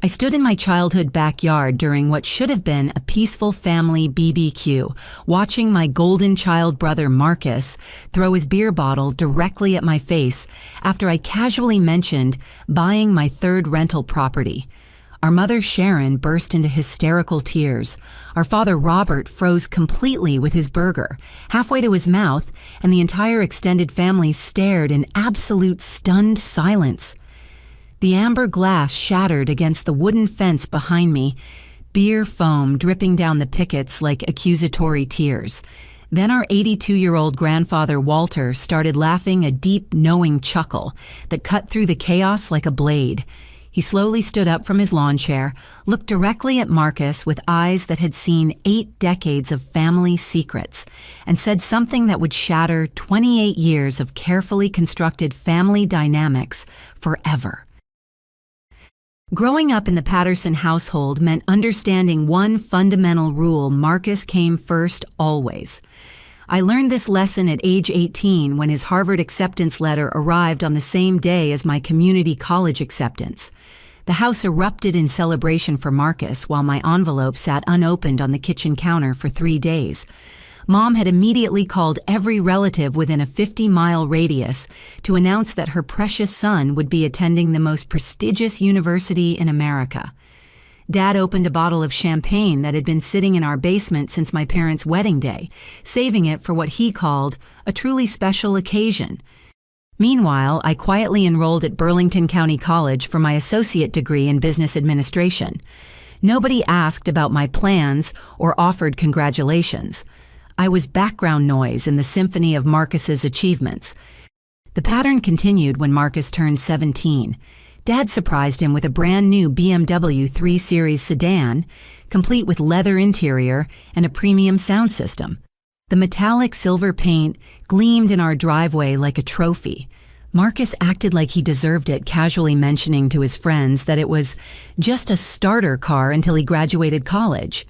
I stood in my childhood backyard during what should have been a peaceful family BBQ, watching my golden child brother Marcus throw his beer bottle directly at my face after I casually mentioned buying my third rental property. Our mother Sharon burst into hysterical tears. Our father Robert froze completely with his burger, halfway to his mouth, and the entire extended family stared in absolute stunned silence. The amber glass shattered against the wooden fence behind me, beer foam dripping down the pickets like accusatory tears. Then our 82-year-old grandfather Walter started laughing a deep, knowing chuckle that cut through the chaos like a blade. He slowly stood up from his lawn chair, looked directly at Marcus with eyes that had seen 8 decades of family secrets, and said something that would shatter 28 years of carefully constructed family dynamics forever. Growing up in the Patterson household meant understanding one fundamental rule: Marcus came first always. I learned this lesson at age 18 when his Harvard acceptance letter arrived on the same day as my community college acceptance. The house erupted in celebration for Marcus while my envelope sat unopened on the kitchen counter for 3 days. Mom had immediately called every relative within a 50-mile radius to announce that her precious son would be attending the most prestigious university in America. Dad opened a bottle of champagne that had been sitting in our basement since my parents' wedding day, saving it for what he called a truly special occasion. Meanwhile, I quietly enrolled at Burlington County College for my associate degree in business administration. Nobody asked about my plans or offered congratulations. I was background noise in the symphony of Marcus's achievements. The pattern continued when Marcus turned 17. Dad surprised him with a brand new BMW 3 Series sedan, complete with leather interior and a premium sound system. The metallic silver paint gleamed in our driveway like a trophy. Marcus acted like he deserved it, casually mentioning to his friends that it was just a starter car until he graduated college.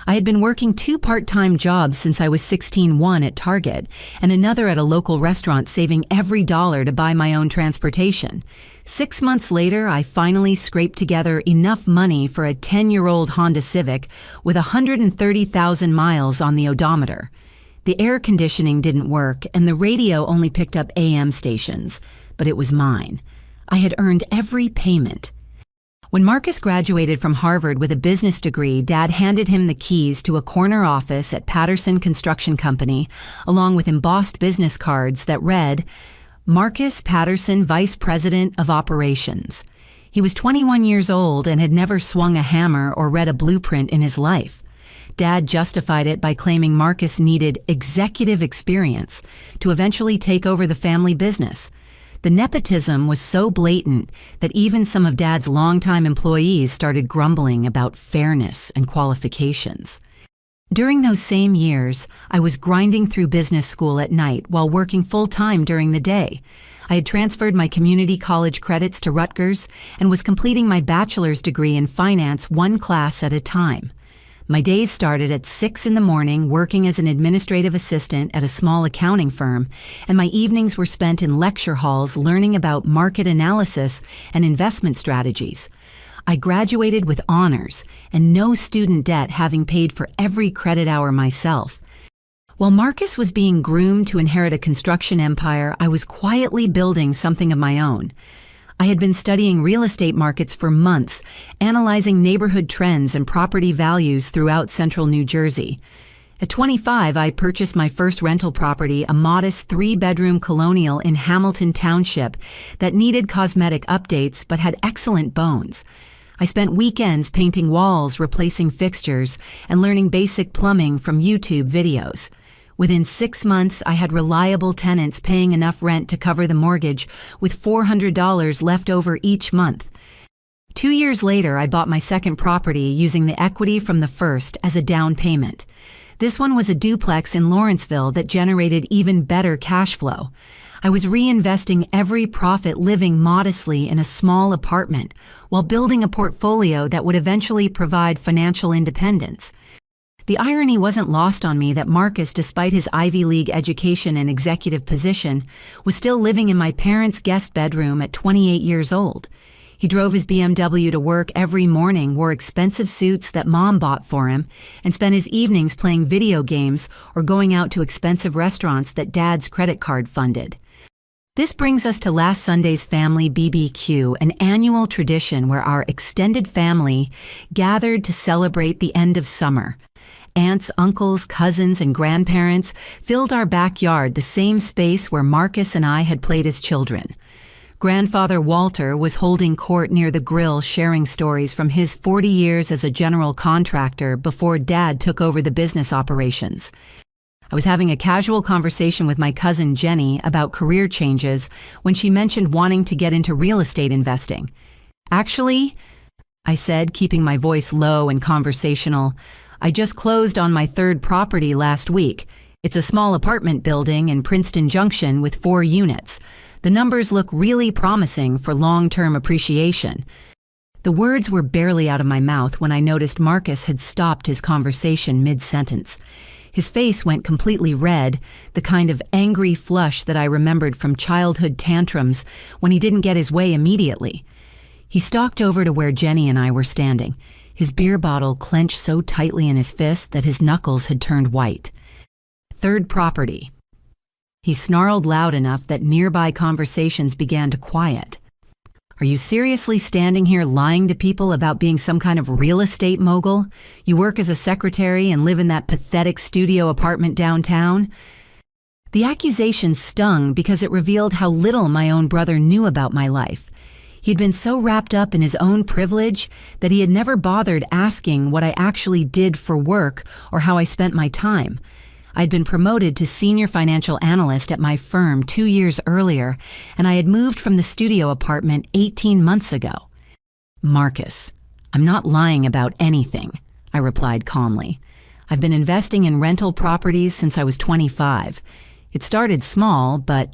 I had been working 2 part-time jobs since I was 16, one at Target and another at a local restaurant, saving every dollar to buy my own transportation. 6 months later, I finally scraped together enough money for a 10-year-old Honda Civic with 130,000 miles on the odometer. The air conditioning didn't work and the radio only picked up AM stations, but it was mine. I had earned every payment. When Marcus graduated from Harvard with a business degree, Dad handed him the keys to a corner office at Patterson Construction Company, along with embossed business cards that read, Marcus Patterson, Vice President of Operations. He was 21 years old and had never swung a hammer or read a blueprint in his life. Dad justified it by claiming Marcus needed executive experience to eventually take over the family business. The nepotism was so blatant that even some of Dad's longtime employees started grumbling about fairness and qualifications. During those same years, I was grinding through business school at night while working full-time during the day. I had transferred my community college credits to Rutgers and was completing my bachelor's degree in finance 1 class at a time. My days started at 6 in the morning working as an administrative assistant at a small accounting firm, and my evenings were spent in lecture halls learning about market analysis and investment strategies. I graduated with honors and no student debt, having paid for every credit hour myself. While Marcus was being groomed to inherit a construction empire, I was quietly building something of my own. I had been studying real estate markets for months, analyzing neighborhood trends and property values throughout central New Jersey. At 25, I purchased my first rental property, a modest 3-bedroom colonial in Hamilton Township that needed cosmetic updates but had excellent bones. I spent weekends painting walls, replacing fixtures, and learning basic plumbing from YouTube videos. Within 6 months, I had reliable tenants paying enough rent to cover the mortgage, with $400 left over each month. 2 years later, I bought my second property using the equity from the first as a down payment. This one was a duplex in Lawrenceville that generated even better cash flow. I was reinvesting every profit, living modestly in a small apartment, while building a portfolio that would eventually provide financial independence. The irony wasn't lost on me that Marcus, despite his Ivy League education and executive position, was still living in my parents' guest bedroom at 28 years old. He drove his BMW to work every morning, wore expensive suits that Mom bought for him, and spent his evenings playing video games or going out to expensive restaurants that Dad's credit card funded. This brings us to last Sunday's family BBQ, an annual tradition where our extended family gathered to celebrate the end of summer. Aunts, uncles, cousins, and grandparents filled our backyard, the same space where Marcus and I had played as children. Grandfather Walter was holding court near the grill, sharing stories from his 40 years as a general contractor before Dad took over the business operations. I was having a casual conversation with my cousin Jenny about career changes when she mentioned wanting to get into real estate investing. Actually, I said, keeping my voice low and conversational, I just closed on my third property last week. It's a small apartment building in Princeton Junction with 4 units. The numbers look really promising for long-term appreciation. The words were barely out of my mouth when I noticed Marcus had stopped his conversation mid-sentence. His face went completely red, the kind of angry flush that I remembered from childhood tantrums when he didn't get his way immediately. He stalked over to where Jenny and I were standing, his beer bottle clenched so tightly in his fist that his knuckles had turned white. Third property. He snarled loud enough that nearby conversations began to quiet. Are you seriously standing here lying to people about being some kind of real estate mogul? You work as a secretary and live in that pathetic studio apartment downtown? The accusation stung because it revealed how little my own brother knew about my life. He'd been so wrapped up in his own privilege that he had never bothered asking what I actually did for work or how I spent my time. I'd been promoted to senior financial analyst at my firm 2 years earlier, and I had moved from the studio apartment 18 months ago. Marcus, I'm not lying about anything, I replied calmly. I've been investing in rental properties since I was 25. It started small, but...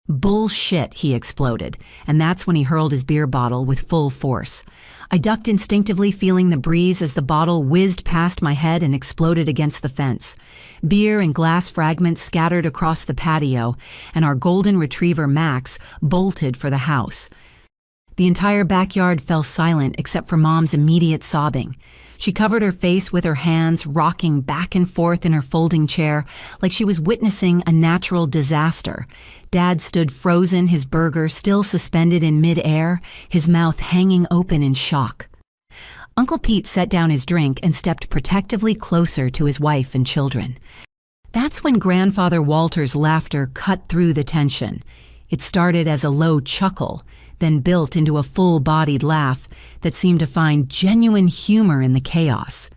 Bullshit, he exploded, and that's when he hurled his beer bottle with full force. I ducked instinctively, feeling the breeze as the bottle whizzed past my head and exploded against the fence. Beer and glass fragments scattered across the patio, and our golden retriever Max bolted for the house. The entire backyard fell silent except for Mom's immediate sobbing. She covered her face with her hands, rocking back and forth in her folding chair like she was witnessing a natural disaster. Dad stood frozen, his burger still suspended in mid-air, his mouth hanging open in shock. Uncle Pete set down his drink and stepped protectively closer to his wife and children. That's when Grandfather Walter's laughter cut through the tension. It started as a low chuckle, then built into a full-bodied laugh that seemed to find genuine humor in the chaos.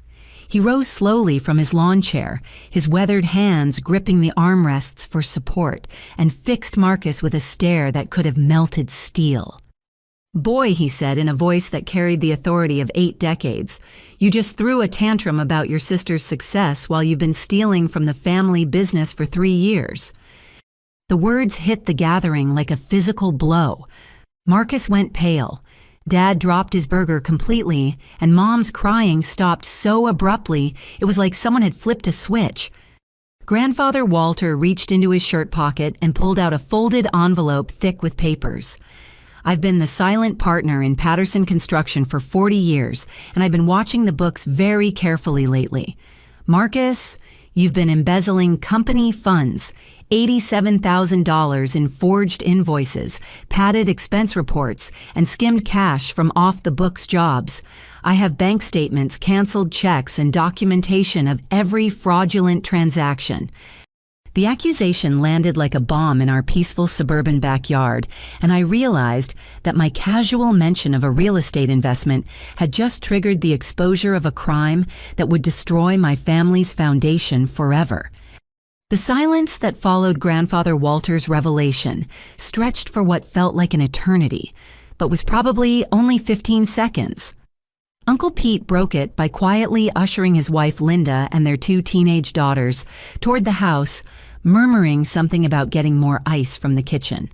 He rose slowly from his lawn chair, his weathered hands gripping the armrests for support, and fixed Marcus with a stare that could have melted steel. "Boy," he said in a voice that carried the authority of 8 decades, "you just threw a tantrum about your sister's success while you've been stealing from the family business for 3 years." The words hit the gathering like a physical blow. Marcus went pale. Dad dropped his burger completely, and Mom's crying stopped so abruptly it was like someone had flipped a switch. Grandfather Walter reached into his shirt pocket and pulled out a folded envelope thick with papers. "I've been the silent partner in Patterson Construction for 40 years, and I've been watching the books very carefully lately. Marcus, you've been embezzling company funds, $87,000 in forged invoices, padded expense reports, and skimmed cash from off-the-books jobs. I have bank statements, canceled checks, and documentation of every fraudulent transaction." The accusation landed like a bomb in our peaceful suburban backyard, and I realized that my casual mention of a real estate investment had just triggered the exposure of a crime that would destroy my family's foundation forever. The silence that followed Grandfather Walter's revelation stretched for what felt like an eternity, but was probably only 15 seconds. Uncle Pete broke it by quietly ushering his wife Linda and their 2 teenage daughters toward the house, murmuring something about getting more ice from the kitchen.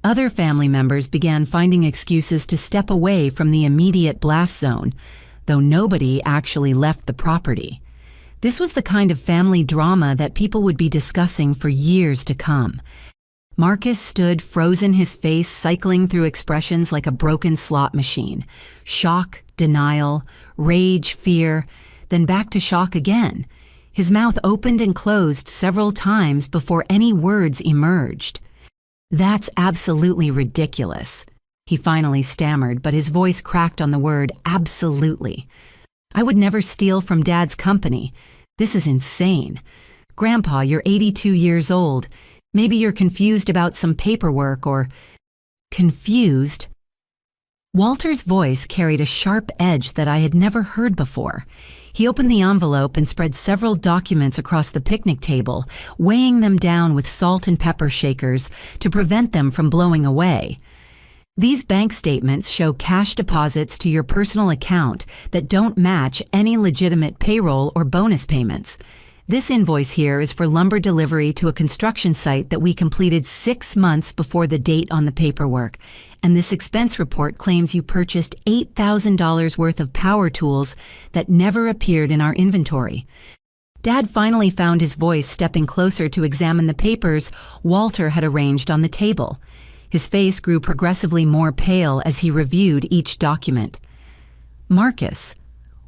Other family members began finding excuses to step away from the immediate blast zone, though nobody actually left the property. This was the kind of family drama that people would be discussing for years to come. Marcus stood frozen, his face cycling through expressions like a broken slot machine. Shock, denial, rage, fear, then back to shock again. His mouth opened and closed several times before any words emerged. "That's absolutely ridiculous," he finally stammered, but his voice cracked on the word absolutely. "I would never steal from Dad's company. This is insane. Grandpa, you're 82 years old. Maybe you're confused about some paperwork or—" Confused? Walter's voice carried a sharp edge that I had never heard before. He opened the envelope and spread several documents across the picnic table, weighing them down with salt and pepper shakers to prevent them from blowing away. "These bank statements show cash deposits to your personal account that don't match any legitimate payroll or bonus payments. This invoice here is for lumber delivery to a construction site that we completed 6 months before the date on the paperwork, and this expense report claims you purchased $8,000 worth of power tools that never appeared in our inventory." Dad finally found his voice stepping closer to examine the papers Walter had arranged on the table. His face grew progressively more pale as he reviewed each document. "Marcus,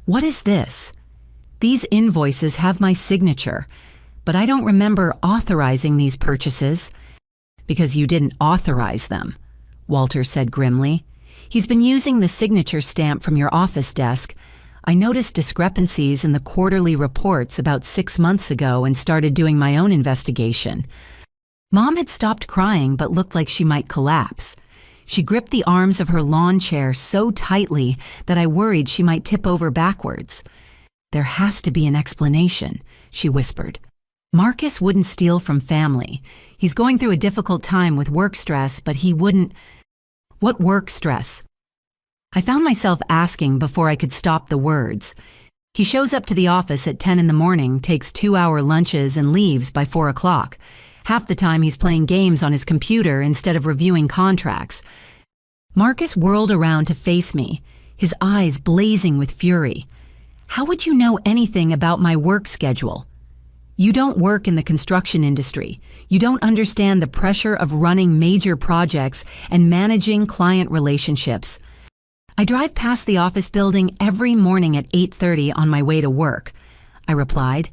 what is this? These invoices have my signature, but I don't remember authorizing these purchases." "Because you didn't authorize them," Walter said grimly. "He's been using the signature stamp from your office desk. I noticed discrepancies in the quarterly reports about 6 months ago and started doing my own investigation." Mom had stopped crying but looked like she might collapse. She gripped the arms of her lawn chair so tightly that I worried she might tip over backwards. "There has to be an explanation," she whispered. "Marcus wouldn't steal from family. He's going through a difficult time with work stress, but he wouldn't—" "What work stress?" I found myself asking before I could stop the words. "He shows up to the office at 10 in the morning, takes 2-hour lunches, and leaves by 4 o'clock. Half the time he's playing games on his computer instead of reviewing contracts." Marcus whirled around to face me, his eyes blazing with fury. "How would you know anything about my work schedule? You don't work in the construction industry. You don't understand the pressure of running major projects and managing client relationships. I drive past the office building every morning at 8:30 on my way to work," I replied.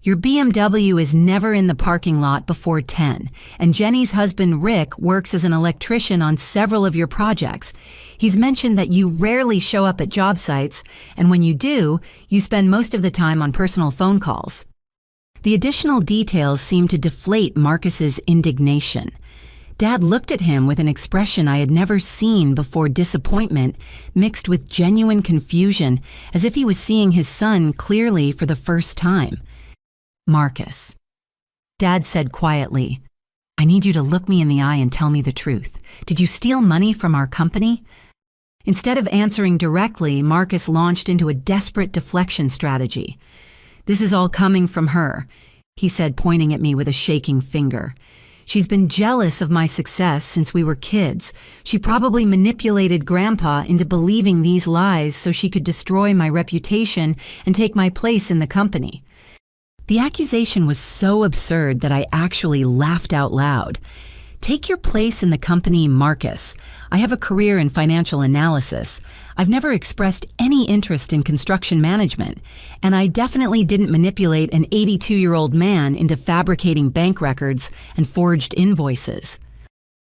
"Your BMW is never in the parking lot before 10, and Jenny's husband Rick works as an electrician on several of your projects. He's mentioned that you rarely show up at job sites, and when you do, you spend most of the time on personal phone calls." The additional details seemed to deflate Marcus's indignation. Dad looked at him with an expression I had never seen before, disappointment mixed with genuine confusion, as if he was seeing his son clearly for the first time. "Marcus," Dad said quietly, "I need you to look me in the eye and tell me the truth. Did you steal money from our company?" Instead of answering directly, Marcus launched into a desperate deflection strategy. "This is all coming from her," he said, pointing at me with a shaking finger. "She's been jealous of my success since we were kids. She probably manipulated Grandpa into believing these lies so she could destroy my reputation and take my place in the company." The accusation was so absurd that I actually laughed out loud. "Take your place in the company, Marcus. I have a career in financial analysis. I've never expressed any interest in construction management, and I definitely didn't manipulate an 82-year-old man into fabricating bank records and forged invoices."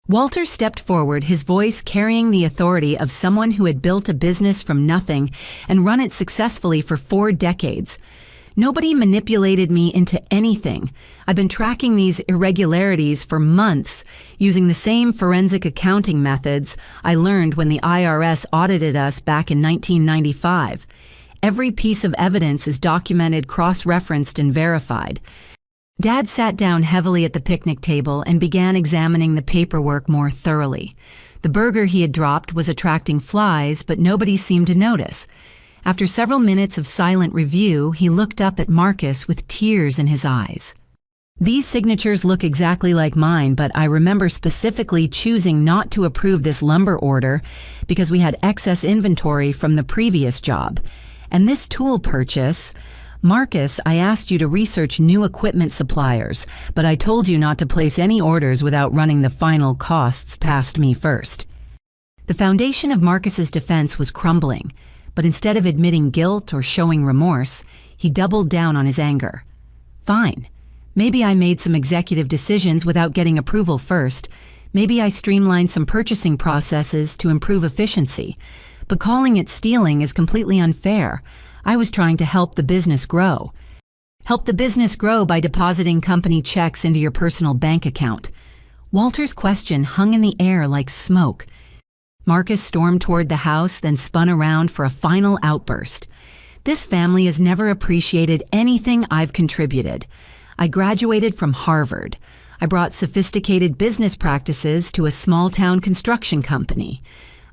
Walter stepped forward, his voice carrying the authority of someone who had built a business from nothing and run it successfully for 4 decades. "Nobody manipulated me into anything. I've been tracking these irregularities for months, using the same forensic accounting methods I learned when the IRS audited us back in 1995. Every piece of evidence is documented, cross-referenced, and verified." Dad sat down heavily at the picnic table and began examining the paperwork more thoroughly. The burger he had dropped was attracting flies, but nobody seemed to notice. After several minutes of silent review, he looked up at Marcus with tears in his eyes. "These signatures look exactly like mine, but I remember specifically choosing not to approve this lumber order because we had excess inventory from the previous job. And this tool purchase, Marcus, I asked you to research new equipment suppliers, but I told you not to place any orders without running the final costs past me first. The foundation of Marcus's defense was crumbling, but instead of admitting guilt or showing remorse, he doubled down on his anger. Fine. Maybe I made some executive decisions without getting approval first. Maybe I streamlined some purchasing processes to improve efficiency. But calling it stealing is completely unfair. I was trying to help the business grow. Help the business grow by depositing company checks into your personal bank account. Walter's question hung in the air like smoke. Marcus stormed toward the house, then spun around for a final outburst. This family has never appreciated anything I've contributed. I graduated from Harvard. I brought sophisticated business practices to a small-town construction company.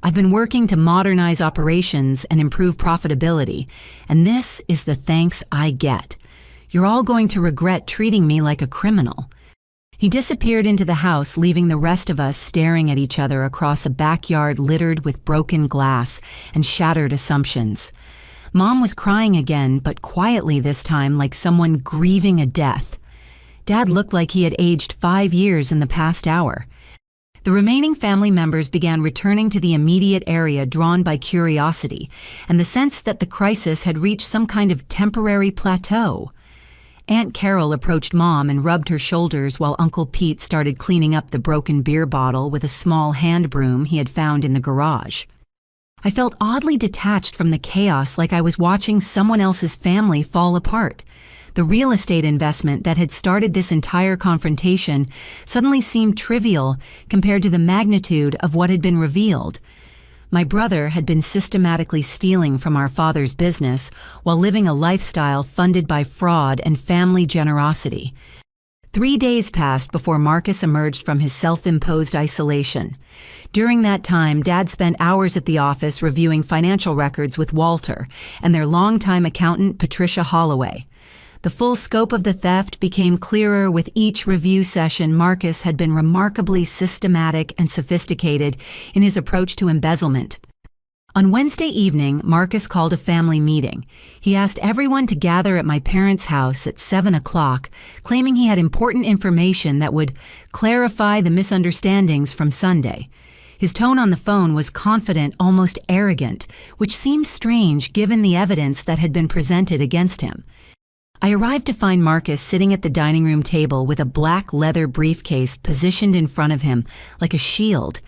I've been working to modernize operations and improve profitability, and this is the thanks I get. You're all going to regret treating me like a criminal. He disappeared into the house, leaving the rest of us staring at each other across a backyard littered with broken glass and shattered assumptions. Mom was crying again, but quietly this time, like someone grieving a death. Dad looked like he had aged 5 years in the past hour. The remaining family members began returning to the immediate area, drawn by curiosity and the sense that the crisis had reached some kind of temporary plateau. Aunt Carol approached Mom and rubbed her shoulders while Uncle Pete started cleaning up the broken beer bottle with a small hand broom he had found in the garage. I felt oddly detached from the chaos, like I was watching someone else's family fall apart. The real estate investment that had started this entire confrontation suddenly seemed trivial compared to the magnitude of what had been revealed. My brother had been systematically stealing from our father's business while living a lifestyle funded by fraud and family generosity. 3 days passed before Marcus emerged from his self-imposed isolation. During that time, Dad spent hours at the office reviewing financial records with Walter and their longtime accountant, Patricia Holloway. The full scope of the theft became clearer with each review session. Marcus had been remarkably systematic and sophisticated in his approach to embezzlement. On Wednesday evening, Marcus called a family meeting. He asked everyone to gather at my parents' house at 7 o'clock, claiming he had important information that would clarify the misunderstandings from Sunday. His tone on the phone was confident, almost arrogant, which seemed strange given the evidence that had been presented against him. I arrived to find Marcus sitting at the dining room table with a black leather briefcase positioned in front of him like a shield.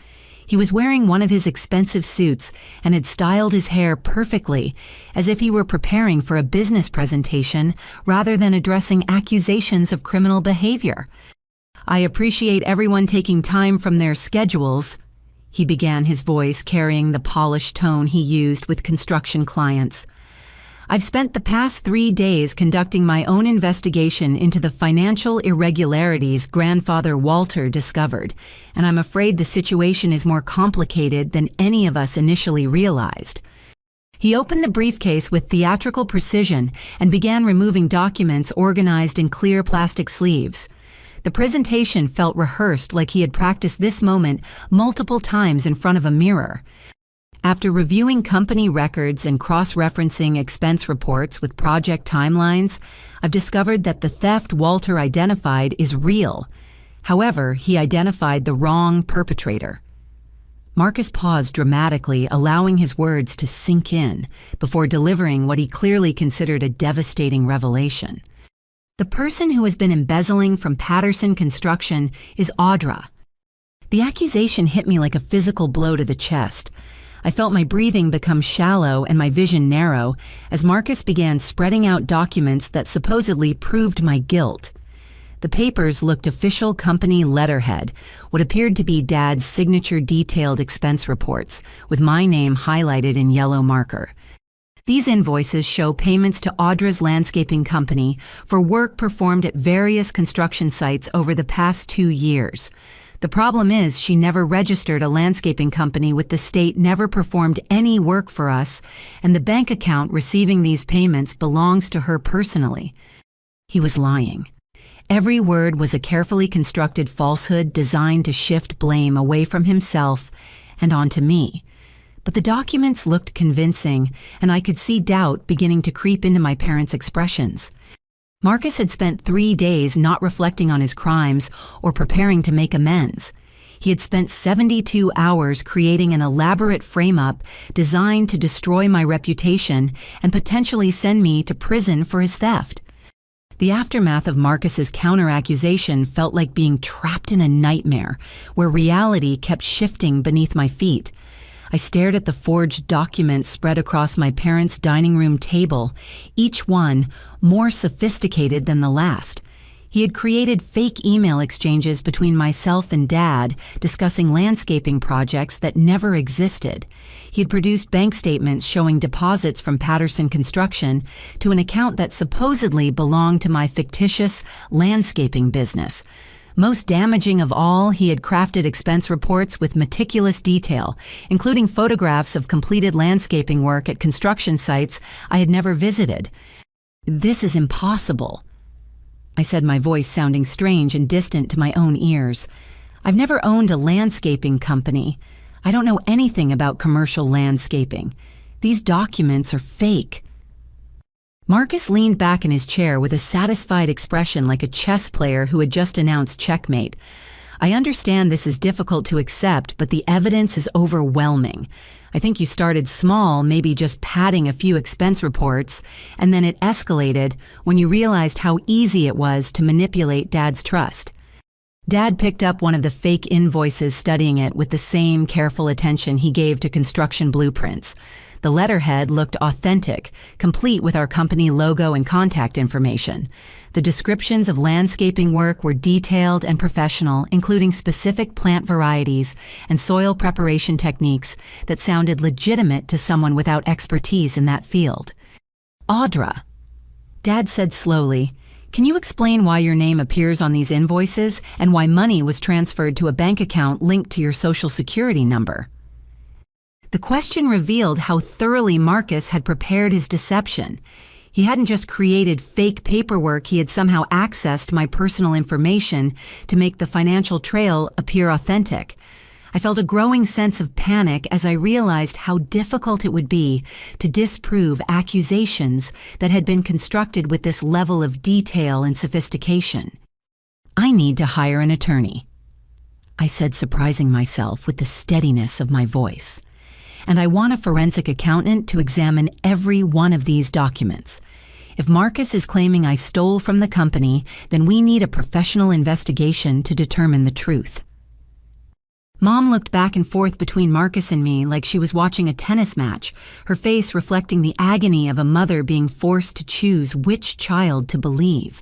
He was wearing one of his expensive suits and had styled his hair perfectly, as if he were preparing for a business presentation rather than addressing accusations of criminal behavior. "I appreciate everyone taking time from their schedules," he began, his voice carrying the polished tone he used with construction clients. "I've spent the past 3 days conducting my own investigation into the financial irregularities grandfather Walter discovered, and I'm afraid the situation is more complicated than any of us initially realized." He opened the briefcase with theatrical precision and began removing documents organized in clear plastic sleeves. The presentation felt rehearsed, like he had practiced this moment multiple times in front of a mirror. After reviewing company records and cross-referencing expense reports with project timelines, I've discovered that the theft Walter identified is real. However, he identified the wrong perpetrator. Marcus paused dramatically, allowing his words to sink in before delivering what he clearly considered a devastating revelation. The person who has been embezzling from Patterson Construction is Audra. The accusation hit me like a physical blow to the chest. I felt my breathing become shallow and my vision narrow as Marcus began spreading out documents that supposedly proved my guilt. The papers looked official company letterhead, what appeared to be Dad's signature detailed expense reports, with my name highlighted in yellow marker. These invoices show payments to Audra's landscaping company for work performed at various construction sites over the past 2 years. The problem is she never registered a landscaping company with the state, never performed any work for us, and the bank account receiving these payments belongs to her personally. He was lying. Every word was a carefully constructed falsehood designed to shift blame away from himself and onto me. But the documents looked convincing, and I could see doubt beginning to creep into my parents' expressions. Marcus had spent 3 days not reflecting on his crimes or preparing to make amends. He had spent 72 hours creating an elaborate frame-up designed to destroy my reputation and potentially send me to prison for his theft. The aftermath of Marcus's counter-accusation felt like being trapped in a nightmare where reality kept shifting beneath my feet. I stared at the forged documents spread across my parents' dining room table, each one more sophisticated than the last. He had created fake email exchanges between myself and Dad discussing landscaping projects that never existed. He had produced bank statements showing deposits from Patterson Construction to an account that supposedly belonged to my fictitious landscaping business. Most damaging of all, he had crafted expense reports with meticulous detail, including photographs of completed landscaping work at construction sites I had never visited. "This is impossible," I said, my voice sounding strange and distant to my own ears. "I've never owned a landscaping company. I don't know anything about commercial landscaping. These documents are fake." Marcus leaned back in his chair with a satisfied expression like a chess player who had just announced checkmate. "I understand this is difficult to accept, but the evidence is overwhelming. I think you started small, maybe just padding a few expense reports, and then it escalated when you realized how easy it was to manipulate Dad's trust." Dad picked up one of the fake invoices, studying it with the same careful attention he gave to construction blueprints. The letterhead looked authentic, complete with our company logo and contact information. The descriptions of landscaping work were detailed and professional, including specific plant varieties and soil preparation techniques that sounded legitimate to someone without expertise in that field. "Audra," Dad said slowly, "can you explain why your name appears on these invoices and why money was transferred to a bank account linked to your Social Security number?" The question revealed how thoroughly Marcus had prepared his deception. He hadn't just created fake paperwork, he had somehow accessed my personal information to make the financial trail appear authentic. I felt a growing sense of panic as I realized how difficult it would be to disprove accusations that had been constructed with this level of detail and sophistication. "I need to hire an attorney," I said, surprising myself with the steadiness of my voice. "And I want a forensic accountant to examine every one of these documents. If Marcus is claiming I stole from the company, then we need a professional investigation to determine the truth." Mom looked back and forth between Marcus and me like she was watching a tennis match, her face reflecting the agony of a mother being forced to choose which child to believe.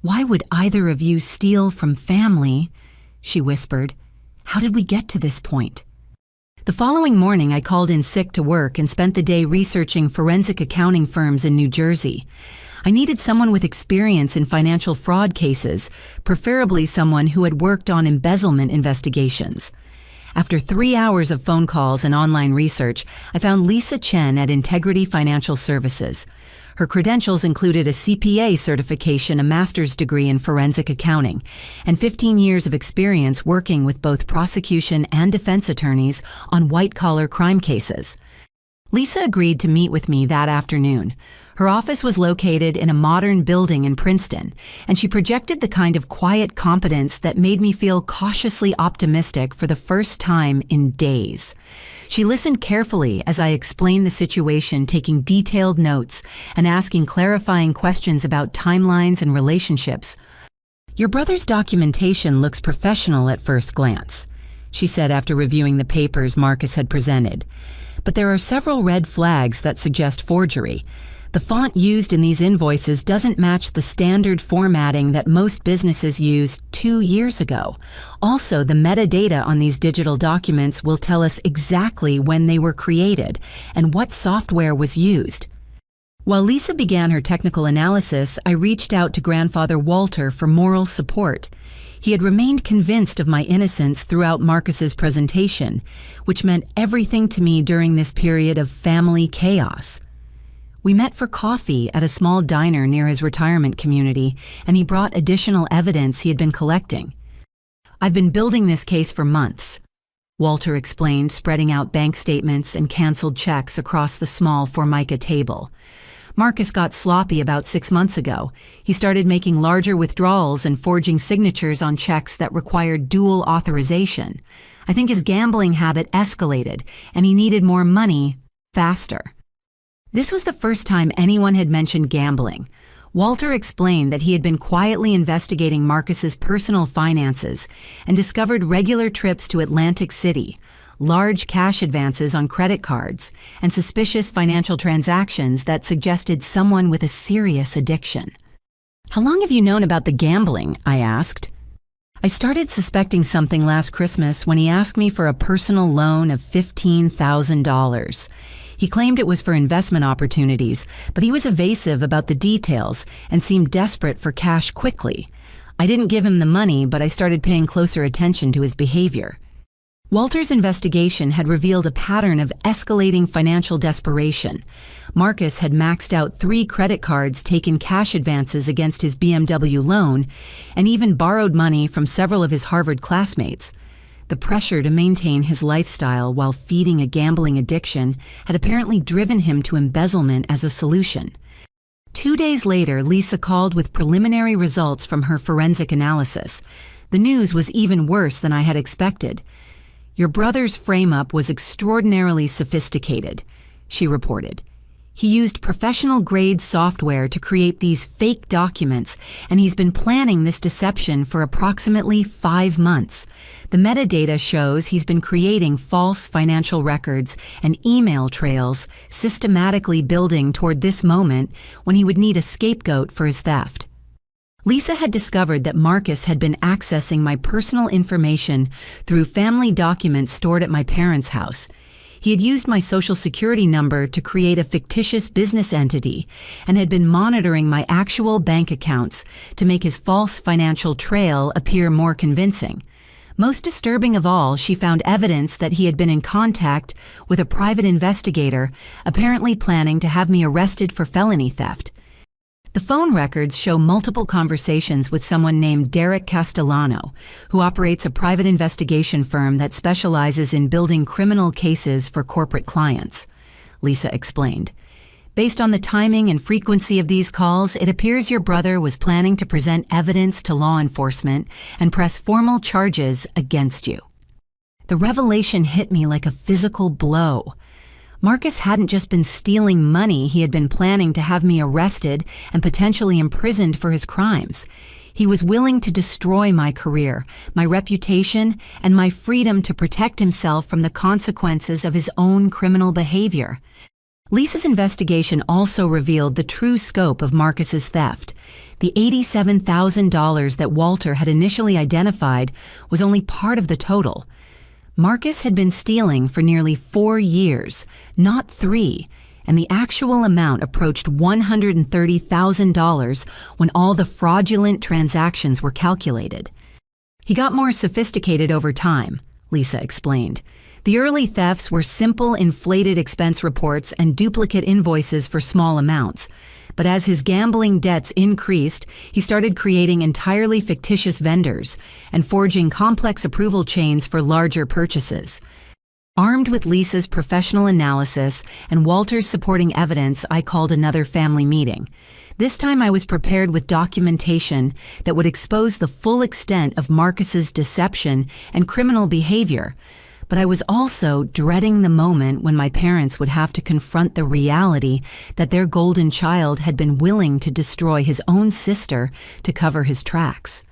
"Why would either of you steal from family?" she whispered. "How did we get to this point?" The following morning, I called in sick to work and spent the day researching forensic accounting firms in New Jersey. I needed someone with experience in financial fraud cases, preferably someone who had worked on embezzlement investigations. After 3 hours of phone calls and online research, I found Lisa Chen at Integrity Financial Services. Her credentials included a CPA certification, a master's degree in forensic accounting, and 15 years of experience working with both prosecution and defense attorneys on white-collar crime cases. Lisa agreed to meet with me that afternoon. Her office was located in a modern building in Princeton, and she projected the kind of quiet competence that made me feel cautiously optimistic for the first time in days. She listened carefully as I explained the situation, taking detailed notes and asking clarifying questions about timelines and relationships. "Your brother's documentation looks professional at first glance," she said after reviewing the papers Marcus had presented. "But there are several red flags that suggest forgery. The font used in these invoices doesn't match the standard formatting that most businesses used 2 years ago. Also, the metadata on these digital documents will tell us exactly when they were created and what software was used." While Lisa began her technical analysis, I reached out to grandfather Walter for moral support. He had remained convinced of my innocence throughout Marcus's presentation, which meant everything to me during this period of family chaos. We met for coffee at a small diner near his retirement community, and he brought additional evidence he had been collecting. "I've been building this case for months," Walter explained, spreading out bank statements and canceled checks across the small Formica table. Marcus got sloppy about 6 months ago. He started making larger withdrawals and forging signatures on checks that required dual authorization. I think his gambling habit escalated, and he needed more money faster. This was the first time anyone had mentioned gambling. Walter explained that he had been quietly investigating Marcus's personal finances and discovered regular trips to Atlantic City, large cash advances on credit cards, and suspicious financial transactions that suggested someone with a serious addiction. "How long have you known about the gambling?" I asked. "I started suspecting something last Christmas when he asked me for a personal loan of $15,000. He claimed it was for investment opportunities, but he was evasive about the details and seemed desperate for cash quickly. I didn't give him the money, but I started paying closer attention to his behavior." Walter's investigation had revealed a pattern of escalating financial desperation. Marcus had maxed out 3 credit cards, taken cash advances against his BMW loan, and even borrowed money from several of his Harvard classmates. The pressure to maintain his lifestyle while feeding a gambling addiction had apparently driven him to embezzlement as a solution. 2 days later, Lisa called with preliminary results from her forensic analysis. The news was even worse than I had expected. "Your brother's frame-up was extraordinarily sophisticated," she reported. "He used professional-grade software to create these fake documents, and he's been planning this deception for approximately 5 months. The metadata shows he's been creating false financial records and email trails, systematically building toward this moment when he would need a scapegoat for his theft." Lisa had discovered that Marcus had been accessing my personal information through family documents stored at my parents' house. He had used my social security number to create a fictitious business entity and had been monitoring my actual bank accounts to make his false financial trail appear more convincing. Most disturbing of all, she found evidence that he had been in contact with a private investigator, apparently planning to have me arrested for felony theft. The phone records show multiple conversations with someone named Derek Castellano, who operates a private investigation firm that specializes in building criminal cases for corporate clients, Lisa explained. "Based on the timing and frequency of these calls, it appears your brother was planning to present evidence to law enforcement and press formal charges against you." The revelation hit me like a physical blow. Marcus hadn't just been stealing money, he had been planning to have me arrested and potentially imprisoned for his crimes. He was willing to destroy my career, my reputation, and my freedom to protect himself from the consequences of his own criminal behavior. Lisa's investigation also revealed the true scope of Marcus's theft. The $87,000 that Walter had initially identified was only part of the total. Marcus had been stealing for nearly 4 years, not 3, and the actual amount approached $130,000 when all the fraudulent transactions were calculated. "He got more sophisticated over time," Lisa explained. "The early thefts were simple inflated expense reports and duplicate invoices for small amounts. But as his gambling debts increased, he started creating entirely fictitious vendors and forging complex approval chains for larger purchases." Armed with Lisa's professional analysis and Walter's supporting evidence, I called another family meeting. This time I was prepared with documentation that would expose the full extent of Marcus's deception and criminal behavior. But I was also dreading the moment when my parents would have to confront the reality that their golden child had been willing to destroy his own sister to cover his tracks.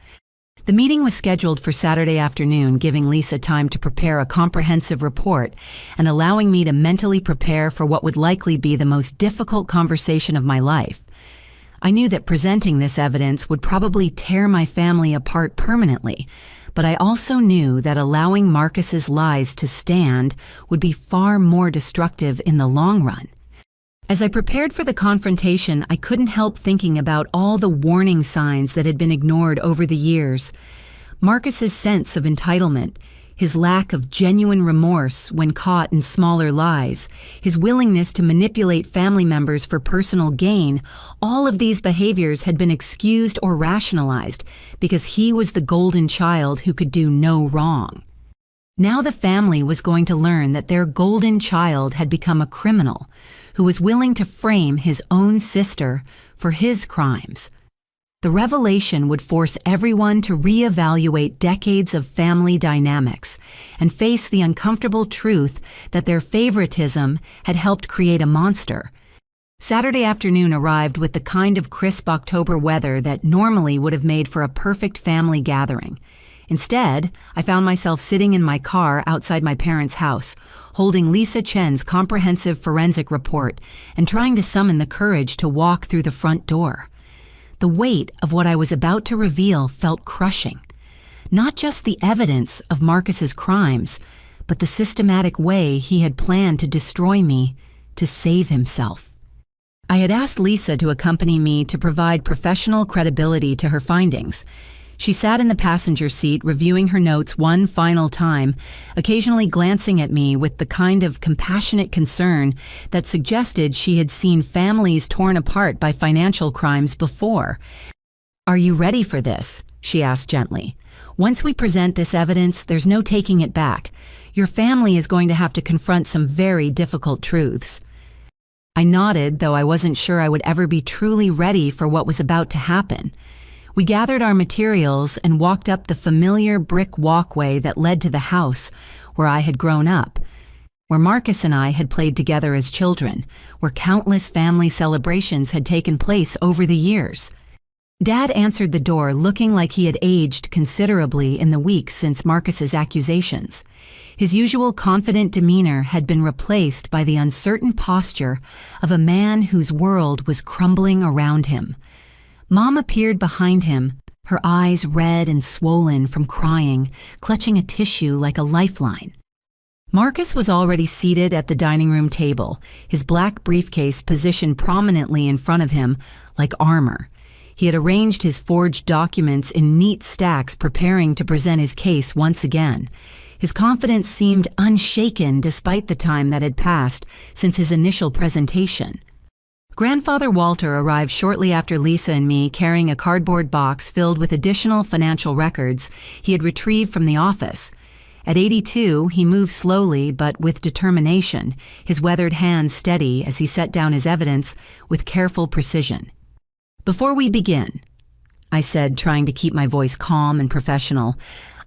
The meeting was scheduled for Saturday afternoon, giving Lisa time to prepare a comprehensive report and allowing me to mentally prepare for what would likely be the most difficult conversation of my life. I knew that presenting this evidence would probably tear my family apart permanently, but I also knew that allowing Marcus's lies to stand would be far more destructive in the long run. As I prepared for the confrontation, I couldn't help thinking about all the warning signs that had been ignored over the years. Marcus's sense of entitlement, his lack of genuine remorse when caught in smaller lies, his willingness to manipulate family members for personal gain, all of these behaviors had been excused or rationalized because he was the golden child who could do no wrong. Now the family was going to learn that their golden child had become a criminal who was willing to frame his own sister for his crimes. The revelation would force everyone to reevaluate decades of family dynamics and face the uncomfortable truth that their favoritism had helped create a monster. Saturday afternoon arrived with the kind of crisp October weather that normally would have made for a perfect family gathering. Instead, I found myself sitting in my car outside my parents' house, holding Lisa Chen's comprehensive forensic report and trying to summon the courage to walk through the front door. The weight of what I was about to reveal felt crushing. Not just the evidence of Marcus's crimes, but the systematic way he had planned to destroy me to save himself. I had asked Lisa to accompany me to provide professional credibility to her findings. She sat in the passenger seat reviewing her notes one final time, occasionally glancing at me with the kind of compassionate concern that suggested she had seen families torn apart by financial crimes before. "Are you ready for this?" she asked gently. "Once we present this evidence, there's no taking it back. Your family is going to have to confront some very difficult truths." I nodded, though I wasn't sure I would ever be truly ready for what was about to happen. We gathered our materials and walked up the familiar brick walkway that led to the house where I had grown up, where Marcus and I had played together as children, where countless family celebrations had taken place over the years. Dad answered the door looking like he had aged considerably in the weeks since Marcus's accusations. His usual confident demeanor had been replaced by the uncertain posture of a man whose world was crumbling around him. Mom appeared behind him, her eyes red and swollen from crying, clutching a tissue like a lifeline. Marcus was already seated at the dining room table, his black briefcase positioned prominently in front of him like armor. He had arranged his forged documents in neat stacks, preparing to present his case once again. His confidence seemed unshaken despite the time that had passed since his initial presentation. Grandfather Walter arrived shortly after Lisa and me, carrying a cardboard box filled with additional financial records he had retrieved from the office. At 82, he moved slowly but with determination, his weathered hands steady as he set down his evidence with careful precision. "Before we begin," I said, trying to keep my voice calm and professional,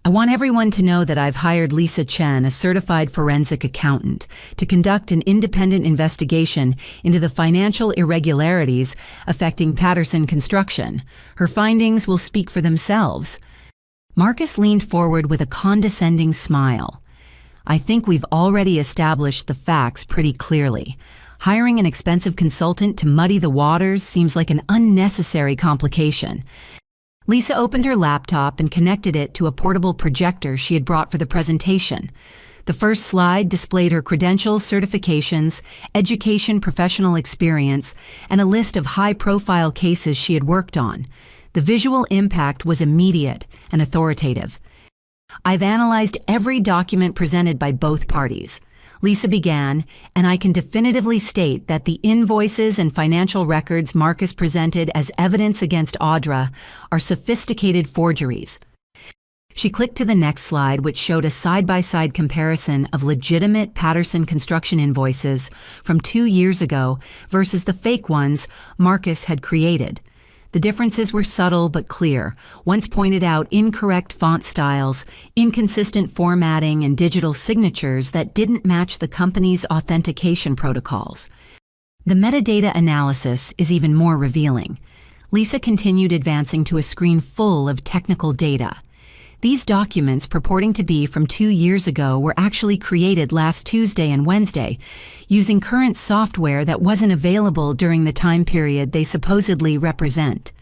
"I want everyone to know that I've hired Lisa Chen, a certified forensic accountant, to conduct an independent investigation into the financial irregularities affecting Patterson Construction. Her findings will speak for themselves." Marcus leaned forward with a condescending smile. "I think we've already established the facts pretty clearly. Hiring an expensive consultant to muddy the waters seems like an unnecessary complication." Lisa opened her laptop and connected it to a portable projector she had brought for the presentation. The first slide displayed her credentials, certifications, education, professional experience, and a list of high-profile cases she had worked on. The visual impact was immediate and authoritative. "I've analyzed every document presented by both parties," Lisa began, "and I can definitively state that the invoices and financial records Marcus presented as evidence against Audra are sophisticated forgeries." She clicked to the next slide, which showed a side-by-side comparison of legitimate Patterson Construction invoices from 2 years ago versus the fake ones Marcus had created. The differences were subtle but clear. Once pointed out incorrect font styles, inconsistent formatting, and digital signatures that didn't match the company's authentication protocols. The metadata analysis is even more revealing. Lisa continued advancing to a screen full of technical data. These documents, purporting to be from 2 years ago, were actually created last Tuesday and Wednesday, using current software that wasn't available during the time period they supposedly represent.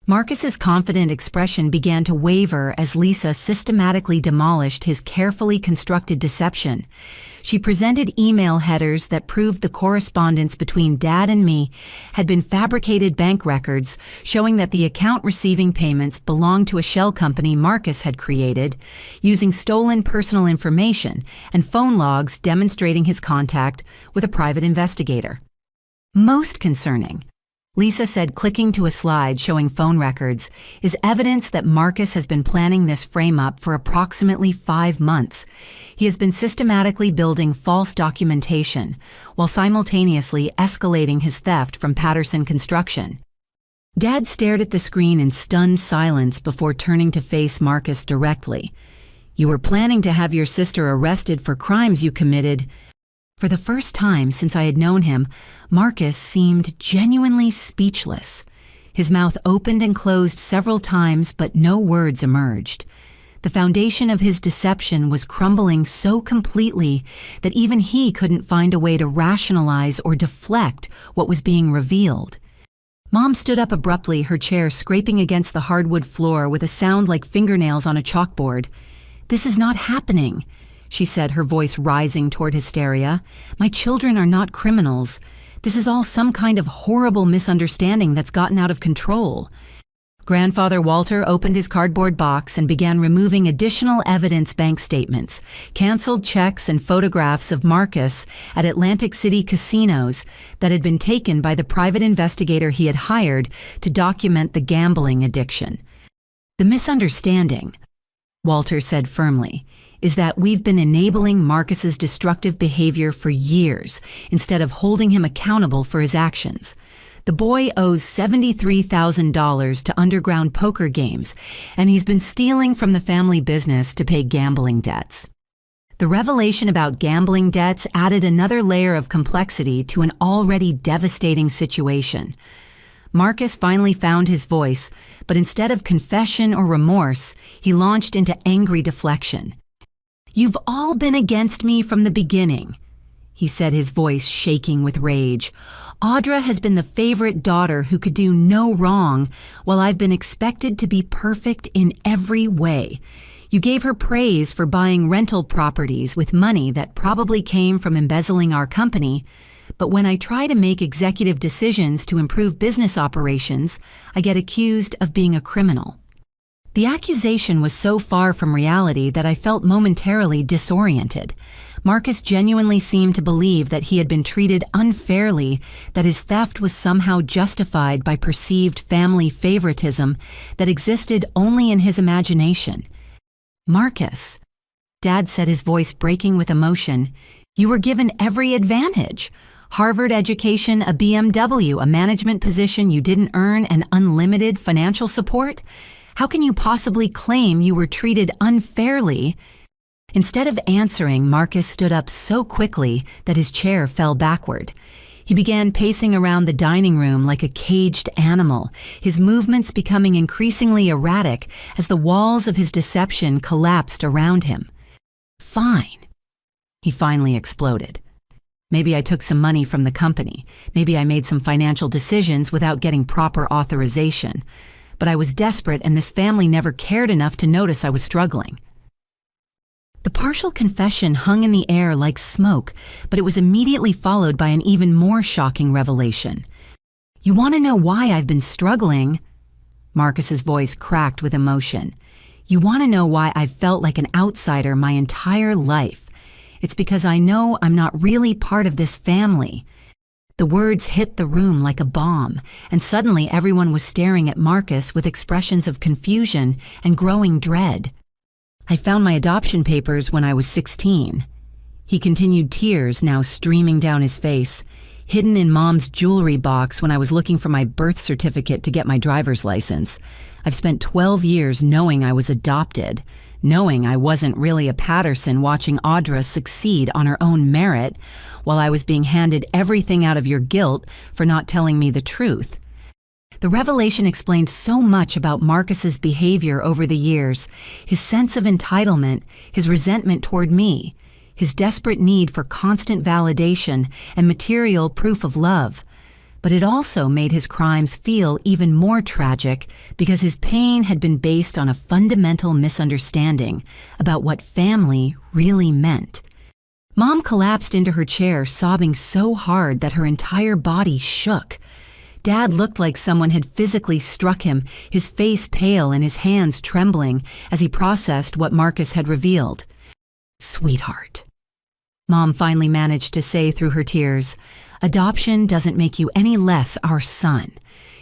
Marcus's confident expression began to waver as Lisa systematically demolished his carefully constructed deception. She presented email headers that proved the correspondence between Dad and me had been fabricated bank records showing that the account receiving payments belonged to a shell company Marcus had created, using stolen personal information and phone logs demonstrating his contact with a private investigator. Most concerning, Lisa said clicking to a slide showing phone records is evidence that Marcus has been planning this frame-up for approximately 5 months. He has been systematically building false documentation while simultaneously escalating his theft from Patterson Construction. Dad stared at the screen in stunned silence before turning to face Marcus directly. "You were planning to have your sister arrested for crimes you committed." For the first time since I had known him, Marcus seemed genuinely speechless. His mouth opened and closed several times, but no words emerged. The foundation of his deception was crumbling so completely that even he couldn't find a way to rationalize or deflect what was being revealed. Mom stood up abruptly, her chair scraping against the hardwood floor with a sound like fingernails on a chalkboard. "This is not happening," she said, her voice rising toward hysteria. "My children are not criminals. This is all some kind of horrible misunderstanding that's gotten out of control." Grandfather Walter opened his cardboard box and began removing additional evidence: bank statements, canceled checks, and photographs of Marcus at Atlantic City casinos that had been taken by the private investigator he had hired to document the gambling addiction. "The misunderstanding," Walter said firmly, "is that we've been enabling Marcus's destructive behavior for years instead of holding him accountable for his actions. The boy owes $73,000 to underground poker games, and he's been stealing from the family business to pay gambling debts." The revelation about gambling debts added another layer of complexity to an already devastating situation. Marcus finally found his voice, but instead of confession or remorse, he launched into angry deflection. "You've all been against me from the beginning," he said, his voice shaking with rage. "Audra has been the favorite daughter who could do no wrong, while I've been expected to be perfect in every way. You gave her praise for buying rental properties with money that probably came from embezzling our company, but when I try to make executive decisions to improve business operations, I get accused of being a criminal." The accusation was so far from reality that I felt momentarily disoriented. Marcus genuinely seemed to believe that he had been treated unfairly, that his theft was somehow justified by perceived family favoritism that existed only in his imagination. "Marcus," Dad said, his voice breaking with emotion, "you were given every advantage. Harvard education, a BMW, a management position you didn't earn, and unlimited financial support. How can you possibly claim you were treated unfairly?" Instead of answering, Marcus stood up so quickly that his chair fell backward. He began pacing around the dining room like a caged animal, his movements becoming increasingly erratic as the walls of his deception collapsed around him. "Fine," he finally exploded. "Maybe I took some money from the company. Maybe I made some financial decisions without getting proper authorization. But I was desperate, and this family never cared enough to notice I was struggling." The partial confession hung in the air like smoke, but it was immediately followed by an even more shocking revelation. "You want to know why I've been struggling?" Marcus's voice cracked with emotion. "You want to know why I've felt like an outsider my entire life? It's because I know I'm not really part of this family." The words hit the room like a bomb, and suddenly everyone was staring at Marcus with expressions of confusion and growing dread. "I found my adoption papers when I was 16. He continued, tears now streaming down his face. "Hidden in Mom's jewelry box when I was looking for my birth certificate to get my driver's license. I've spent 12 years knowing I was adopted, knowing I wasn't really a Patterson, watching Audra succeed on her own merit, while I was being handed everything out of your guilt for not telling me the truth." The revelation explained so much about Marcus's behavior over the years: his sense of entitlement, his resentment toward me, his desperate need for constant validation and material proof of love. But it also made his crimes feel even more tragic because his pain had been based on a fundamental misunderstanding about what family really meant. Mom collapsed into her chair, sobbing so hard that her entire body shook. Dad looked like someone had physically struck him, his face pale and his hands trembling as he processed what Marcus had revealed. "Sweetheart," Mom finally managed to say through her tears, "adoption doesn't make you any less our son.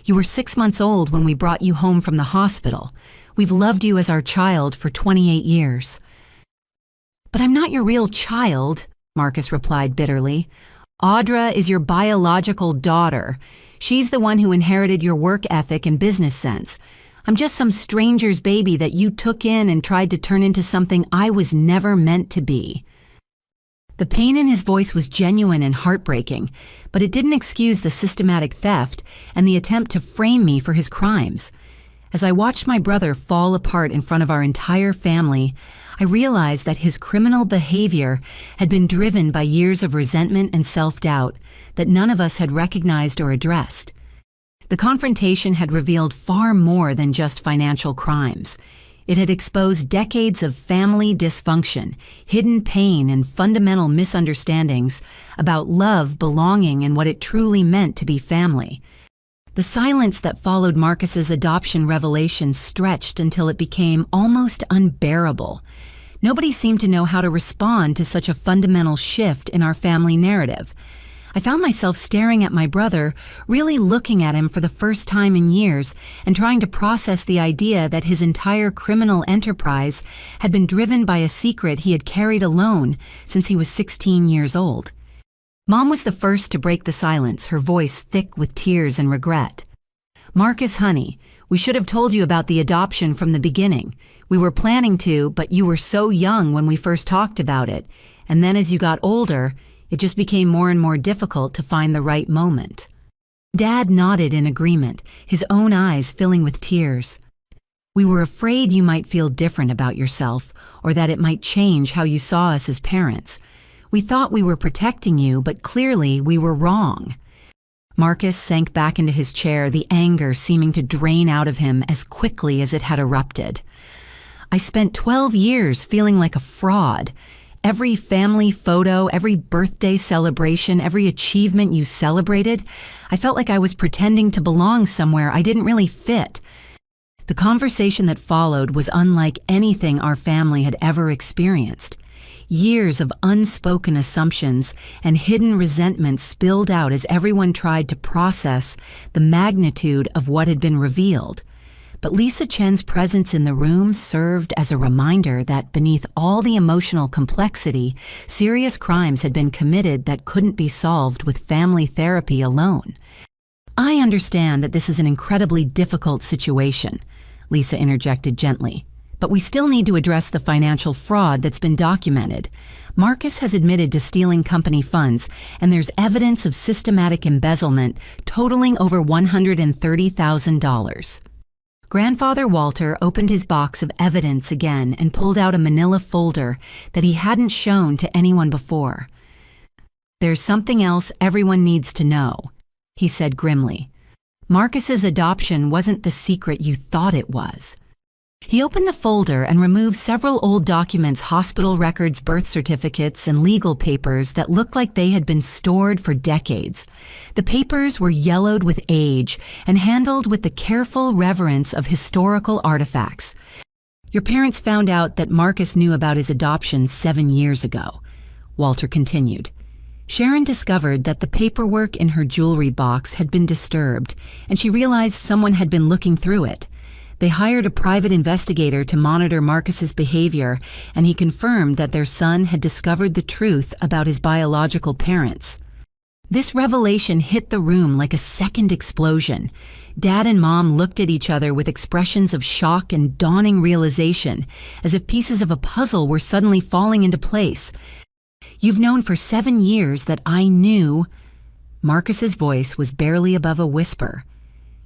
You were 6 months old when we brought you home from the hospital. We've loved you as our child for 28 years. But I'm not your real child, Marcus replied bitterly. Audra is your biological daughter. She's the one who inherited your work ethic and business sense. I'm just some stranger's baby that you took in and tried to turn into something I was never meant to be. The pain in his voice was genuine and heartbreaking, but it didn't excuse the systematic theft and the attempt to frame me for his crimes. As I watched my brother fall apart in front of our entire family, I realized that his criminal behavior had been driven by years of resentment and self-doubt that none of us had recognized or addressed. The confrontation had revealed far more than just financial crimes. It had exposed decades of family dysfunction, hidden pain, and fundamental misunderstandings about love, belonging, and what it truly meant to be family. The silence that followed Marcus's adoption revelation stretched until it became almost unbearable. Nobody seemed to know how to respond to such a fundamental shift in our family narrative. I found myself staring at my brother, really looking at him for the first time in years, and trying to process the idea that his entire criminal enterprise had been driven by a secret he had carried alone since he was 16 years old. Mom was the first to break the silence, her voice thick with tears and regret. Marcus, honey, we should have told you about the adoption from the beginning. We were planning to, but you were so young when we first talked about it. And then as you got older, it just became more and more difficult to find the right moment. Dad nodded in agreement, his own eyes filling with tears. We were afraid you might feel different about yourself, or that it might change how you saw us as parents. We thought we were protecting you, but clearly we were wrong. Marcus sank back into his chair, the anger seeming to drain out of him as quickly as it had erupted. I spent 12 years feeling like a fraud. Every family photo, every birthday celebration, every achievement you celebrated, I felt like I was pretending to belong somewhere I didn't really fit. The conversation that followed was unlike anything our family had ever experienced. Years of unspoken assumptions and hidden resentment spilled out as everyone tried to process the magnitude of what had been revealed. But Lisa Chen's presence in the room served as a reminder that beneath all the emotional complexity, serious crimes had been committed that couldn't be solved with family therapy alone. I understand that this is an incredibly difficult situation, Lisa interjected gently, but we still need to address the financial fraud that's been documented. Marcus has admitted to stealing company funds, and there's evidence of systematic embezzlement totaling over $130,000. Grandfather Walter opened his box of evidence again and pulled out a manila folder that he hadn't shown to anyone before. There's something else everyone needs to know, he said grimly. Marcus's adoption wasn't the secret you thought it was. He opened the folder and removed several old documents, hospital records, birth certificates, and legal papers that looked like they had been stored for decades. The papers were yellowed with age and handled with the careful reverence of historical artifacts. Your parents found out that Marcus knew about his adoption 7 years ago, Walter continued. Sharon discovered that the paperwork in her jewelry box had been disturbed, and she realized someone had been looking through it. They hired a private investigator to monitor Marcus's behavior, and he confirmed that their son had discovered the truth about his biological parents. This revelation hit the room like a second explosion. Dad and Mom looked at each other with expressions of shock and dawning realization, as if pieces of a puzzle were suddenly falling into place. You've known for 7 years that I knew. Marcus's voice was barely above a whisper.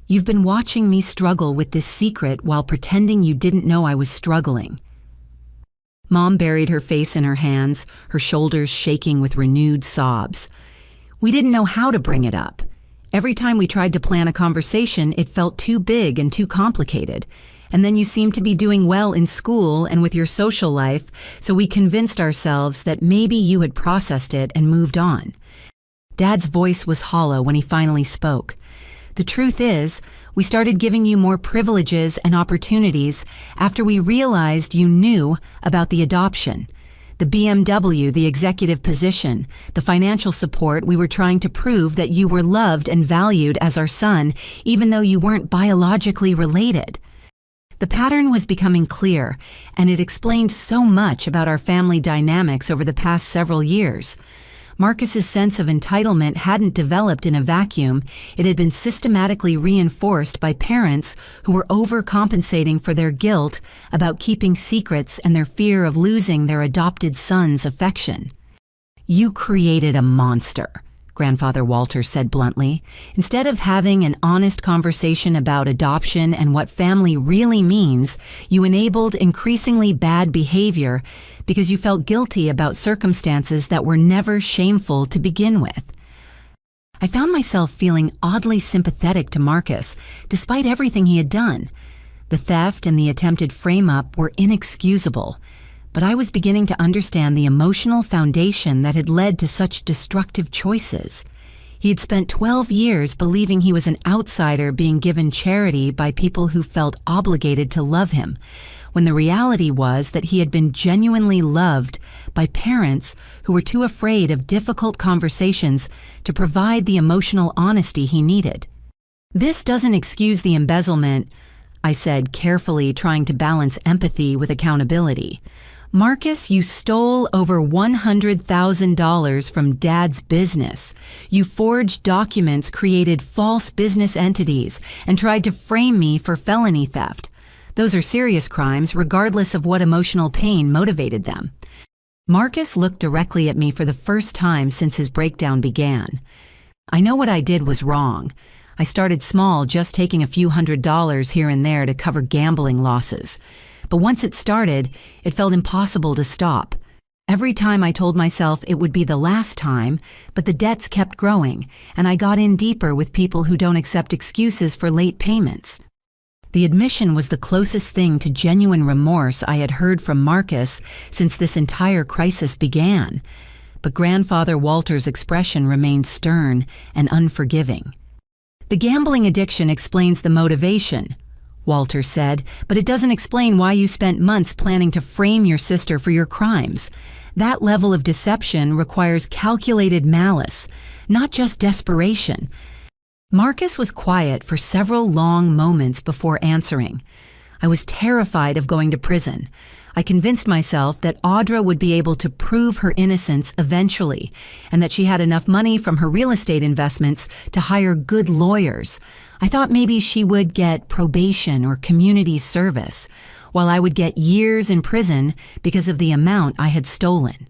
You've been watching me struggle with this secret while pretending you didn't know I was struggling. Mom buried her face in her hands, her shoulders shaking with renewed sobs. We didn't know how to bring it up. Every time we tried to plan a conversation, it felt too big and too complicated. And then you seemed to be doing well in school and with your social life, so we convinced ourselves that maybe you had processed it and moved on. Dad's voice was hollow when he finally spoke. The truth is, we started giving you more privileges and opportunities after we realized you knew about the adoption. The BMW, the executive position, the financial support. We were trying to prove that you were loved and valued as our son, even though you weren't biologically related. The pattern was becoming clear, and it explained so much about our family dynamics over the past several years. Marcus's sense of entitlement hadn't developed in a vacuum. It had been systematically reinforced by parents who were overcompensating for their guilt about keeping secrets and their fear of losing their adopted son's affection. "You created a monster," Grandfather Walter said bluntly. "Instead of having an honest conversation about adoption and what family really means, you enabled increasingly bad behavior because you felt guilty about circumstances that were never shameful to begin with." I found myself feeling oddly sympathetic to Marcus, despite everything he had done. The theft and the attempted frame-up were inexcusable, but I was beginning to understand the emotional foundation that had led to such destructive choices. He had spent 12 years believing he was an outsider being given charity by people who felt obligated to love him, when the reality was that he had been genuinely loved by parents who were too afraid of difficult conversations to provide the emotional honesty he needed. "This doesn't excuse the embezzlement," I said, carefully trying to balance empathy with accountability. "Marcus, you stole over $100,000 from Dad's business. You forged documents, created false business entities, and tried to frame me for felony theft. Those are serious crimes, regardless of what emotional pain motivated them." Marcus looked directly at me for the first time since his breakdown began. "I know what I did was wrong. I started small, just taking a few $100s here and there to cover gambling losses. But once it started, it felt impossible to stop. Every time I told myself it would be the last time, but the debts kept growing, and I got in deeper with people who don't accept excuses for late payments." The admission was the closest thing to genuine remorse I had heard from Marcus since this entire crisis began. But Grandfather Walter's expression remained stern and unforgiving. "The gambling addiction explains the motivation," Walter said, "but it doesn't explain why you spent months planning to frame your sister for your crimes. That level of deception requires calculated malice, not just desperation." Marcus was quiet for several long moments before answering. I was terrified of going to prison. I convinced myself that Audra would be able to prove her innocence eventually, and that she had enough money from her real estate investments to hire good lawyers. I thought maybe she would get probation or community service, while I would get years in prison because of the amount I had stolen.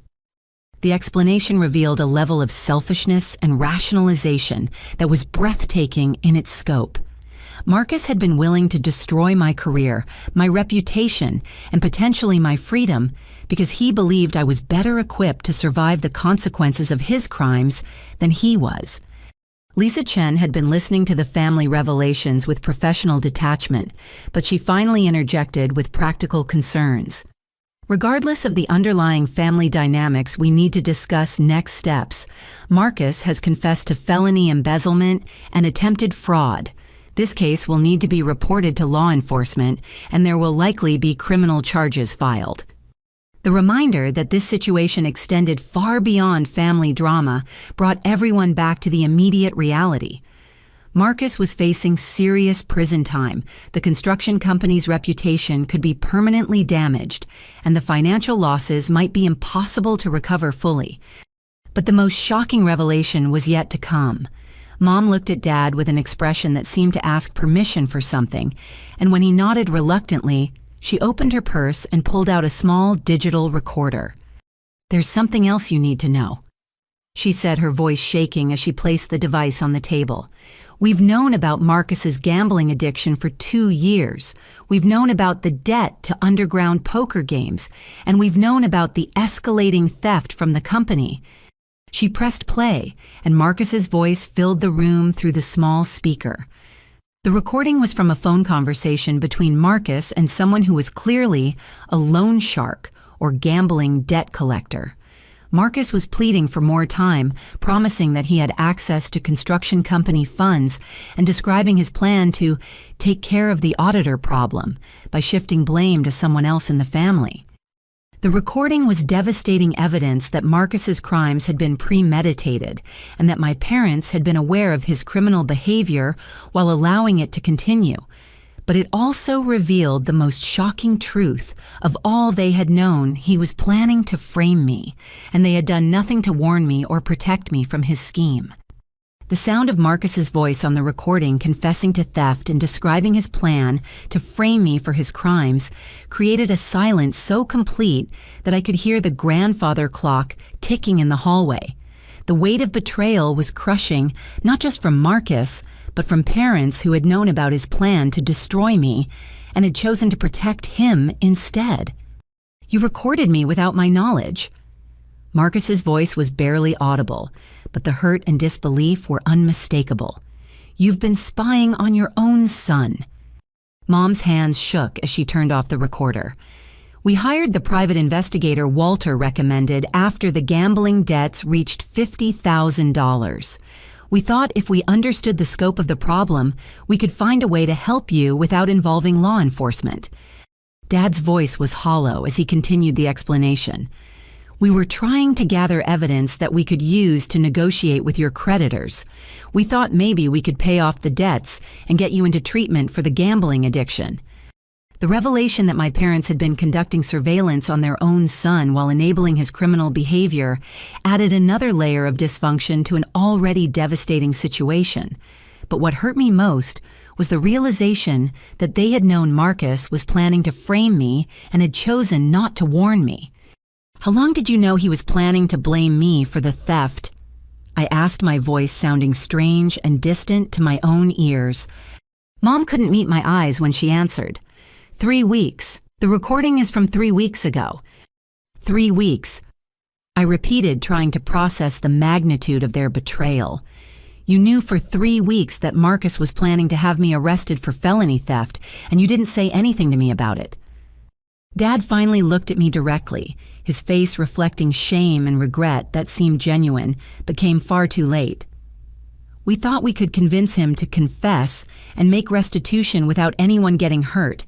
The explanation revealed a level of selfishness and rationalization that was breathtaking in its scope. Marcus had been willing to destroy my career, my reputation, and potentially my freedom because he believed I was better equipped to survive the consequences of his crimes than he was. Lisa Chen had been listening to the family revelations with professional detachment, but she finally interjected with practical concerns. "Regardless of the underlying family dynamics, we need to discuss next steps. Marcus has confessed to felony embezzlement and attempted fraud. This case will need to be reported to law enforcement, and there will likely be criminal charges filed." The reminder that this situation extended far beyond family drama brought everyone back to the immediate reality. Marcus was facing serious prison time, the construction company's reputation could be permanently damaged, and the financial losses might be impossible to recover fully. But the most shocking revelation was yet to come. Mom looked at Dad with an expression that seemed to ask permission for something, and when he nodded reluctantly, she opened her purse and pulled out a small digital recorder. "There's something else you need to know," she said, her voice shaking as she placed the device on the table. "We've known about Marcus's gambling addiction for 2 years. We've known about the debt to underground poker games, and we've known about the escalating theft from the company." She pressed play, and Marcus's voice filled the room through the small speaker. The recording was from a phone conversation between Marcus and someone who was clearly a loan shark or gambling debt collector. Marcus was pleading for more time, promising that he had access to construction company funds and describing his plan to take care of the auditor problem by shifting blame to someone else in the family. The recording was devastating evidence that Marcus's crimes had been premeditated and that my parents had been aware of his criminal behavior while allowing it to continue. But it also revealed the most shocking truth of all they had known: he was planning to frame me, and they had done nothing to warn me or protect me from his scheme. The sound of Marcus's voice on the recording confessing to theft and describing his plan to frame me for his crimes created a silence so complete that I could hear the grandfather clock ticking in the hallway. The weight of betrayal was crushing, not just from Marcus, but from parents who had known about his plan to destroy me and had chosen to protect him instead. "You recorded me without my knowledge." Marcus's voice was barely audible, but the hurt and disbelief were unmistakable. "You've been spying on your own son." Mom's hands shook as she turned off the recorder. "We hired the private investigator Walter recommended after the gambling debts reached $50,000. We thought if we understood the scope of the problem, we could find a way to help you without involving law enforcement." Dad's voice was hollow as he continued the explanation. "We were trying to gather evidence that we could use to negotiate with your creditors. We thought maybe we could pay off the debts and get you into treatment for the gambling addiction." The revelation that my parents had been conducting surveillance on their own son while enabling his criminal behavior added another layer of dysfunction to an already devastating situation. But what hurt me most was the realization that they had known Marcus was planning to frame me and had chosen not to warn me. "How long did you know he was planning to blame me for the theft?" I asked, my voice sounding strange and distant to my own ears. Mom couldn't meet my eyes when she answered. 3 weeks. The recording is from 3 weeks ago." 3 weeks. I repeated, trying to process the magnitude of their betrayal. "You knew for 3 weeks that Marcus was planning to have me arrested for felony theft, and you didn't say anything to me about it." Dad finally looked at me directly, his face reflecting shame and regret that seemed genuine, but came far too late. "We thought we could convince him to confess and make restitution without anyone getting hurt.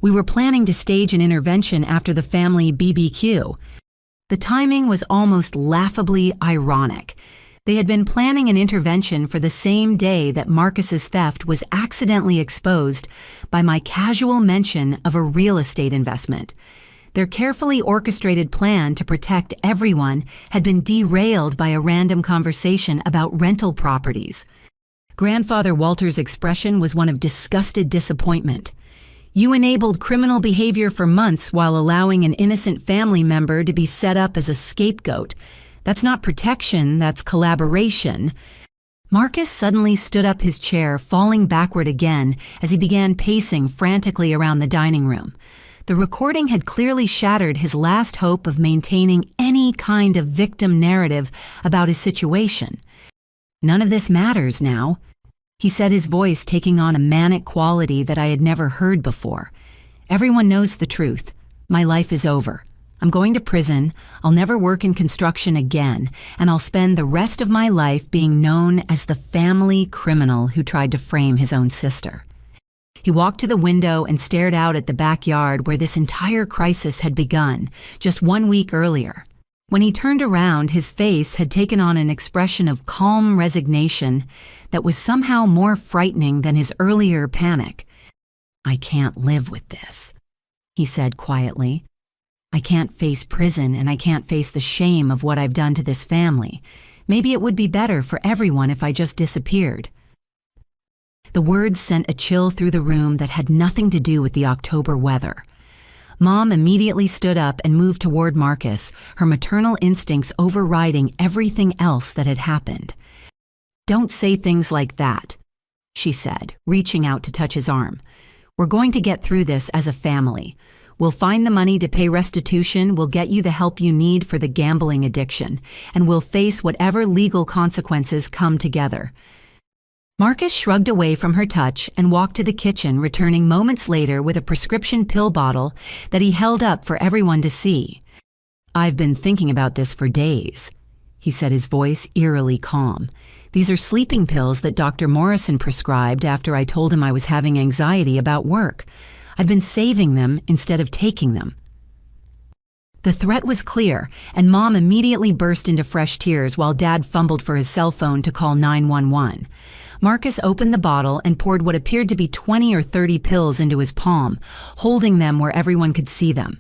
We were planning to stage an intervention after the family BBQ." The timing was almost laughably ironic. They had been planning an intervention for the same day that Marcus's theft was accidentally exposed by my casual mention of a real estate investment. Their carefully orchestrated plan to protect everyone had been derailed by a random conversation about rental properties. Grandfather Walter's expression was one of disgusted disappointment. "You enabled criminal behavior for months while allowing an innocent family member to be set up as a scapegoat. That's not protection, that's collaboration." Marcus suddenly stood up his chair, falling backward again as he began pacing frantically around the dining room. The recording had clearly shattered his last hope of maintaining any kind of victim narrative about his situation. "None of this matters now," he said, his voice taking on a manic quality that I had never heard before. "Everyone knows the truth. My life is over. I'm going to prison, I'll never work in construction again, and I'll spend the rest of my life being known as the family criminal who tried to frame his own sister." He walked to the window and stared out at the backyard where this entire crisis had begun, just 1 week earlier. When he turned around, his face had taken on an expression of calm resignation that was somehow more frightening than his earlier panic. "I can't live with this," he said quietly. "I can't face prison, and I can't face the shame of what I've done to this family. Maybe it would be better for everyone if I just disappeared." The words sent a chill through the room that had nothing to do with the October weather. Mom immediately stood up and moved toward Marcus, her maternal instincts overriding everything else that had happened. "Don't say things like that," she said, reaching out to touch his arm. "We're going to get through this as a family. We'll find the money to pay restitution, we'll get you the help you need for the gambling addiction, and we'll face whatever legal consequences come together." Marcus shrugged away from her touch and walked to the kitchen, returning moments later with a prescription pill bottle that he held up for everyone to see. "I've been thinking about this for days," he said, his voice eerily calm. "These are sleeping pills that Dr. Morrison prescribed after I told him I was having anxiety about work. I've been saving them instead of taking them." The threat was clear, and Mom immediately burst into fresh tears while Dad fumbled for his cell phone to call 911. Marcus opened the bottle and poured what appeared to be 20 or 30 pills into his palm, holding them where everyone could see them.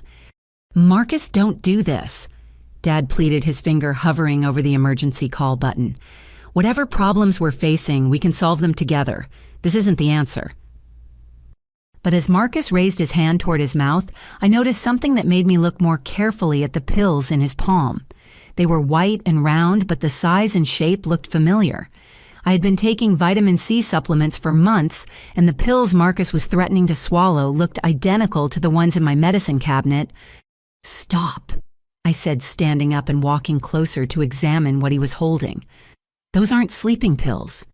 "Marcus, don't do this." Dad pleaded, his finger hovering over the emergency call button. "Whatever problems we're facing, we can solve them together. This isn't the answer." But as Marcus raised his hand toward his mouth, I noticed something that made me look more carefully at the pills in his palm. They were white and round, but the size and shape looked familiar. I had been taking vitamin C supplements for months, and the pills Marcus was threatening to swallow looked identical to the ones in my medicine cabinet. "Stop," I said, standing up and walking closer to examine what he was holding. "Those aren't sleeping pills."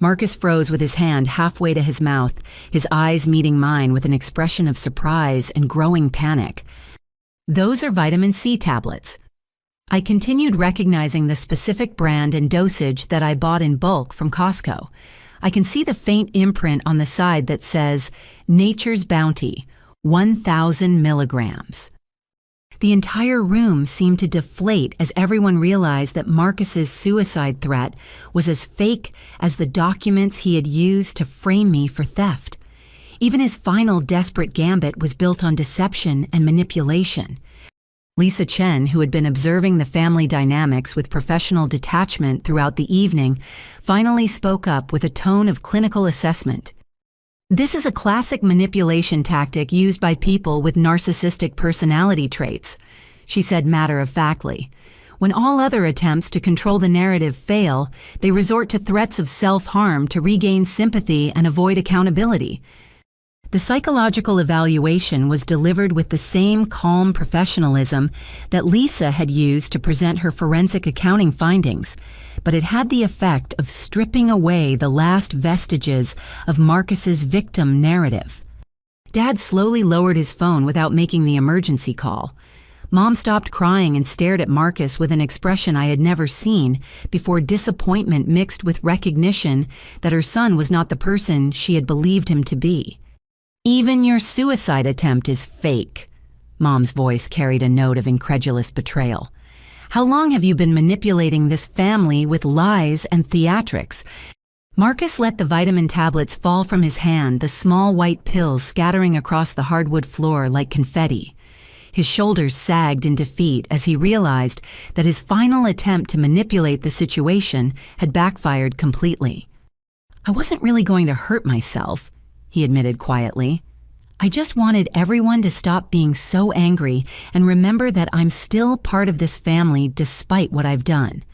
Marcus froze with his hand halfway to his mouth, his eyes meeting mine with an expression of surprise and growing panic. "Those are vitamin C tablets." I continued, recognizing the specific brand and dosage that I bought in bulk from Costco. I can see the faint imprint on the side that says, "Nature's Bounty, 1,000 milligrams." The entire room seemed to deflate as everyone realized that Marcus's suicide threat was as fake as the documents he had used to frame me for theft. Even his final desperate gambit was built on deception and manipulation. Lisa Chen, who had been observing the family dynamics with professional detachment throughout the evening, finally spoke up with a tone of clinical assessment. "This is a classic manipulation tactic used by people with narcissistic personality traits," she said matter-of-factly. "When all other attempts to control the narrative fail, they resort to threats of self-harm to regain sympathy and avoid accountability." The psychological evaluation was delivered with the same calm professionalism that Lisa had used to present her forensic accounting findings, but it had the effect of stripping away the last vestiges of Marcus's victim narrative. Dad slowly lowered his phone without making the emergency call. Mom stopped crying and stared at Marcus with an expression I had never seen before, disappointment mixed with recognition that her son was not the person she had believed him to be. "Even your suicide attempt is fake." Mom's voice carried a note of incredulous betrayal. "How long have you been manipulating this family with lies and theatrics?" Marcus let the vitamin tablets fall from his hand, the small white pills scattering across the hardwood floor like confetti. His shoulders sagged in defeat as he realized that his final attempt to manipulate the situation had backfired completely. "I wasn't really going to hurt myself," he admitted quietly. "I just wanted everyone to stop being so angry and remember that I'm still part of this family despite what I've done."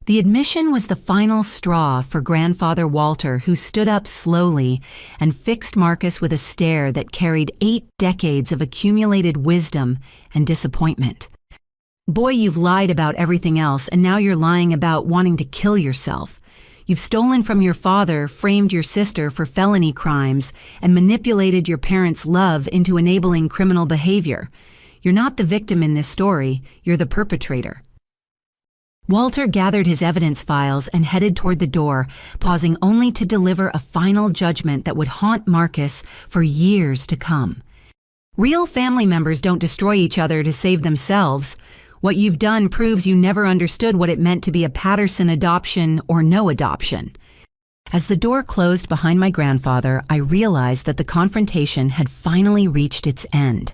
The admission was the final straw for Grandfather Walter, who stood up slowly and fixed Marcus with a stare that carried 8 decades of accumulated wisdom and disappointment. "Boy, you've lied about everything else, and now you're lying about wanting to kill yourself. You've stolen from your father, framed your sister for felony crimes, and manipulated your parents' love into enabling criminal behavior. You're not the victim in this story, you're the perpetrator." Walter gathered his evidence files and headed toward the door, pausing only to deliver a final judgment that would haunt Marcus for years to come. "Real family members don't destroy each other to save themselves. What you've done proves you never understood what it meant to be a Patterson adoption or no adoption." As the door closed behind my grandfather, I realized that the confrontation had finally reached its end.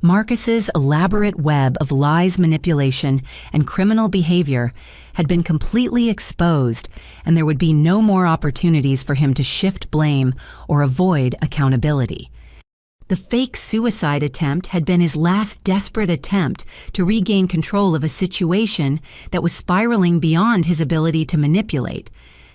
Marcus's elaborate web of lies, manipulation, and criminal behavior had been completely exposed, and there would be no more opportunities for him to shift blame or avoid accountability. The fake suicide attempt had been his last desperate attempt to regain control of a situation that was spiraling beyond his ability to manipulate,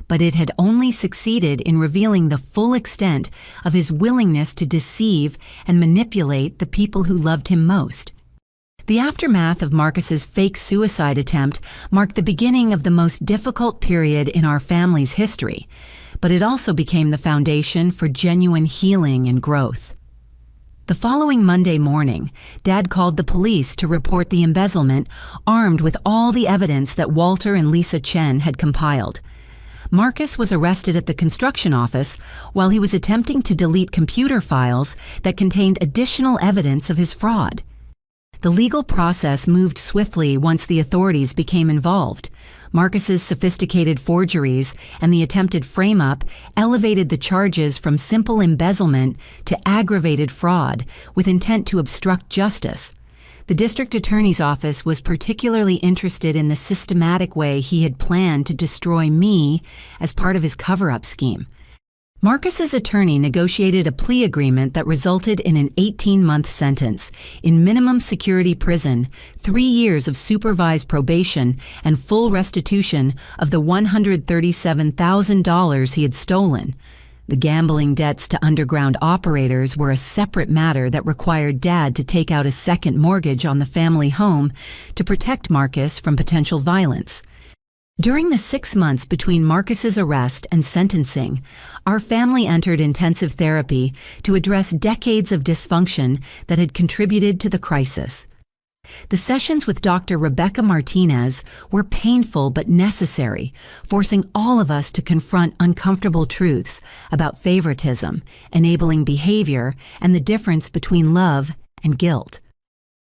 but it had only succeeded in revealing the full extent of his willingness to deceive and manipulate the people who loved him most. The aftermath of Marcus's fake suicide attempt marked the beginning of the most difficult period in our family's history, but it also became the foundation for genuine healing and growth. The following Monday morning, Dad called the police to report the embezzlement, armed with all the evidence that Walter and Lisa Chen had compiled. Marcus was arrested at the construction office while he was attempting to delete computer files that contained additional evidence of his fraud. The legal process moved swiftly once the authorities became involved. Marcus's sophisticated forgeries and the attempted frame-up elevated the charges from simple embezzlement to aggravated fraud with intent to obstruct justice. The district attorney's office was particularly interested in the systematic way he had planned to destroy me as part of his cover-up scheme. Marcus's attorney negotiated a plea agreement that resulted in an 18-month sentence in minimum security prison, 3 years of supervised probation, and full restitution of the $137,000 he had stolen. The gambling debts to underground operators were a separate matter that required Dad to take out a second mortgage on the family home to protect Marcus from potential violence. During the 6 months between Marcus's arrest and sentencing, our family entered intensive therapy to address decades of dysfunction that had contributed to the crisis. The sessions with Dr. Rebecca Martinez were painful but necessary, forcing all of us to confront uncomfortable truths about favoritism, enabling behavior, and the difference between love and guilt.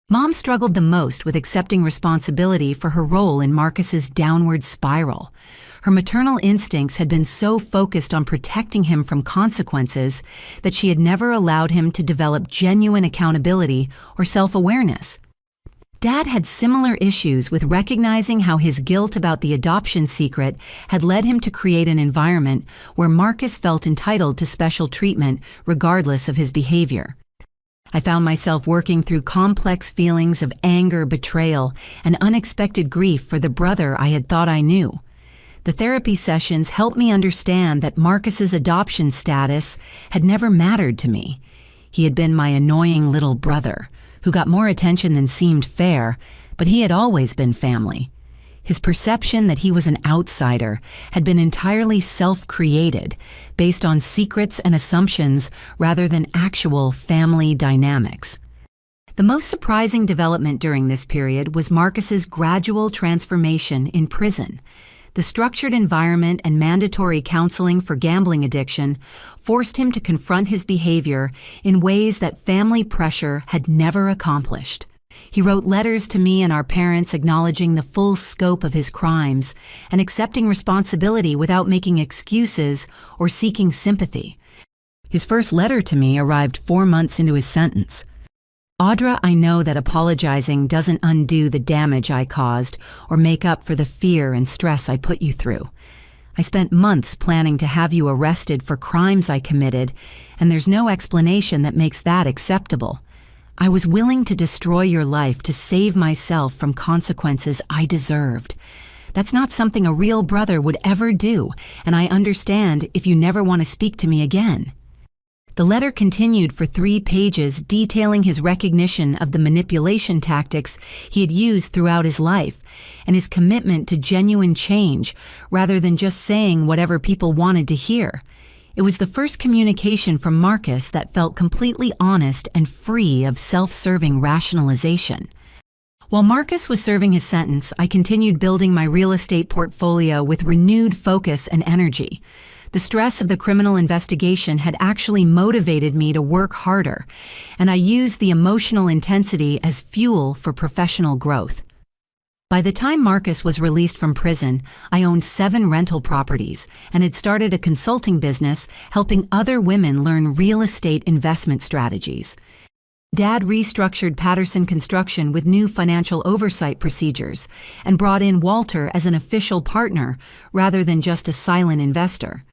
Mom struggled the most with accepting responsibility for her role in Marcus's downward spiral. Her maternal instincts had been so focused on protecting him from consequences that she had never allowed him to develop genuine accountability or self-awareness. Dad had similar issues with recognizing how his guilt about the adoption secret had led him to create an environment where Marcus felt entitled to special treatment regardless of his behavior. I found myself working through complex feelings of anger, betrayal, and unexpected grief for the brother I had thought I knew. The therapy sessions helped me understand that Marcus's adoption status had never mattered to me. He had been my annoying little brother, who got more attention than seemed fair, but he had always been family. His perception that he was an outsider had been entirely self-created, based on secrets and assumptions rather than actual family dynamics. The most surprising development during this period was Marcus's gradual transformation in prison. The structured environment and mandatory counseling for gambling addiction forced him to confront his behavior in ways that family pressure had never accomplished. He wrote letters to me and our parents acknowledging the full scope of his crimes and accepting responsibility without making excuses or seeking sympathy. His first letter to me arrived 4 months into his sentence. "Audra, I know that apologizing doesn't undo the damage I caused or make up for the fear and stress I put you through. I spent months planning to have you arrested for crimes I committed, and there's no explanation that makes that acceptable. I was willing to destroy your life to save myself from consequences I deserved. That's not something a real brother would ever do, and I understand if you never want to speak to me again." The letter continued for 3 pages, detailing his recognition of the manipulation tactics he had used throughout his life and his commitment to genuine change rather than just saying whatever people wanted to hear. It was the first communication from Marcus that felt completely honest and free of self-serving rationalization. While Marcus was serving his sentence, I continued building my real estate portfolio with renewed focus and energy. The stress of the criminal investigation had actually motivated me to work harder, and I used the emotional intensity as fuel for professional growth. By the time Marcus was released from prison, I owned 7 rental properties and had started a consulting business helping other women learn real estate investment strategies. Dad restructured Patterson Construction with new financial oversight procedures and brought in Walter as an official partner rather than just a silent investor.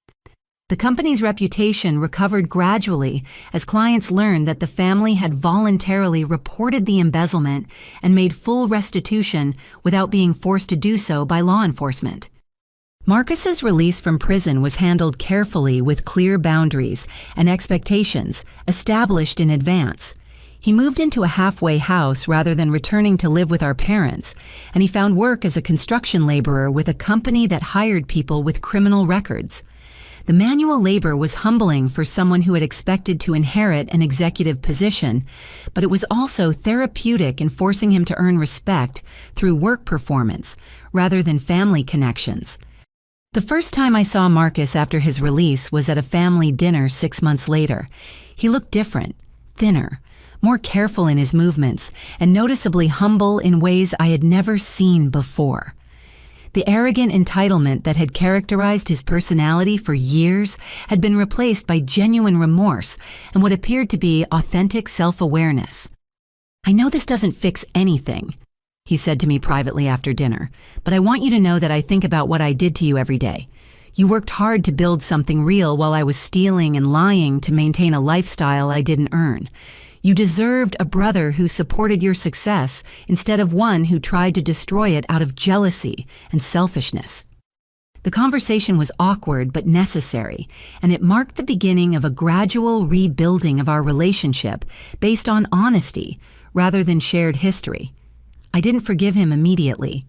The company's reputation recovered gradually as clients learned that the family had voluntarily reported the embezzlement and made full restitution without being forced to do so by law enforcement. Marcus's release from prison was handled carefully with clear boundaries and expectations established in advance. He moved into a halfway house rather than returning to live with our parents, and he found work as a construction laborer with a company that hired people with criminal records. The manual labor was humbling for someone who had expected to inherit an executive position, but it was also therapeutic in forcing him to earn respect through work performance rather than family connections. The first time I saw Marcus after his release was at a family dinner 6 months later. He looked different, thinner, more careful in his movements, and noticeably humble in ways I had never seen before. The arrogant entitlement that had characterized his personality for years had been replaced by genuine remorse and what appeared to be authentic self-awareness. "I know this doesn't fix anything," he said to me privately after dinner, "but I want you to know that I think about what I did to you every day. You worked hard to build something real while I was stealing and lying to maintain a lifestyle I didn't earn. You deserved a brother who supported your success instead of one who tried to destroy it out of jealousy and selfishness." The conversation was awkward but necessary, and it marked the beginning of a gradual rebuilding of our relationship based on honesty rather than shared history. I didn't forgive him immediately.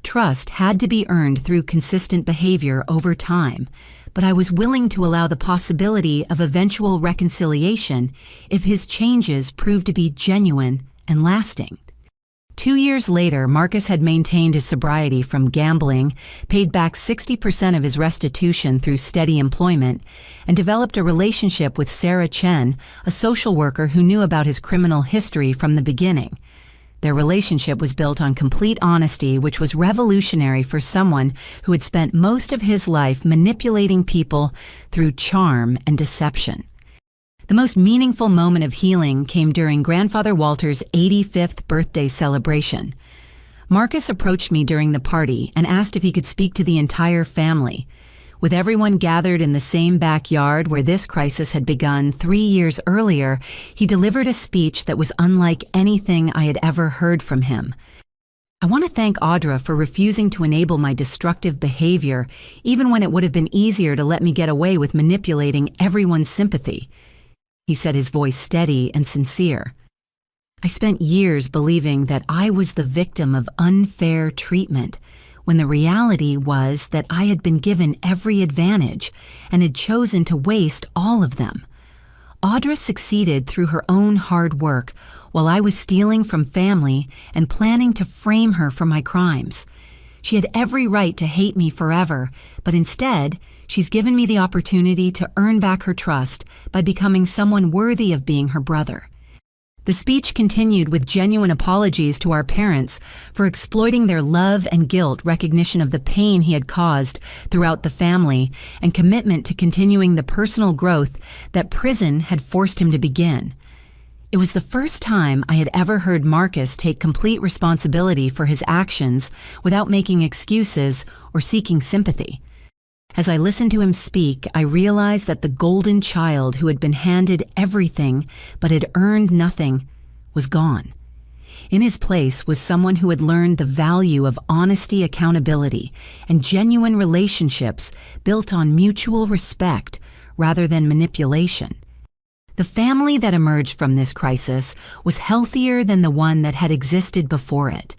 Trust had to be earned through consistent behavior over time, but I was willing to allow the possibility of eventual reconciliation if his changes proved to be genuine and lasting. 2 years later, Marcus had maintained his sobriety from gambling, paid back 60% of his restitution through steady employment, and developed a relationship with Sarah Chen, a social worker who knew about his criminal history from the beginning. Their relationship was built on complete honesty, which was revolutionary for someone who had spent most of his life manipulating people through charm and deception. The most meaningful moment of healing came during Grandfather Walter's 85th birthday celebration. Marcus approached me during the party and asked if he could speak to the entire family. With everyone gathered in the same backyard where this crisis had begun 3 years earlier, he delivered a speech that was unlike anything I had ever heard from him. "I want to thank Audra for refusing to enable my destructive behavior, even when it would have been easier to let me get away with manipulating everyone's sympathy," he said, his voice steady and sincere. "I spent years believing that I was the victim of unfair treatment, when the reality was that I had been given every advantage and had chosen to waste all of them. Audra succeeded through her own hard work, while I was stealing from family and planning to frame her for my crimes. She had every right to hate me forever, but instead, she's given me the opportunity to earn back her trust by becoming someone worthy of being her brother." The speech continued with genuine apologies to our parents for exploiting their love and guilt recognition of the pain he had caused throughout the family and commitment to continuing the personal growth that prison had forced him to begin. It was the first time I had ever heard Marcus take complete responsibility for his actions without making excuses or seeking sympathy. As I listened to him speak, I realized that the golden child who had been handed everything but had earned nothing was gone. In his place was someone who had learned the value of honesty, accountability, and genuine relationships built on mutual respect rather than manipulation. The family that emerged from this crisis was healthier than the one that had existed before it.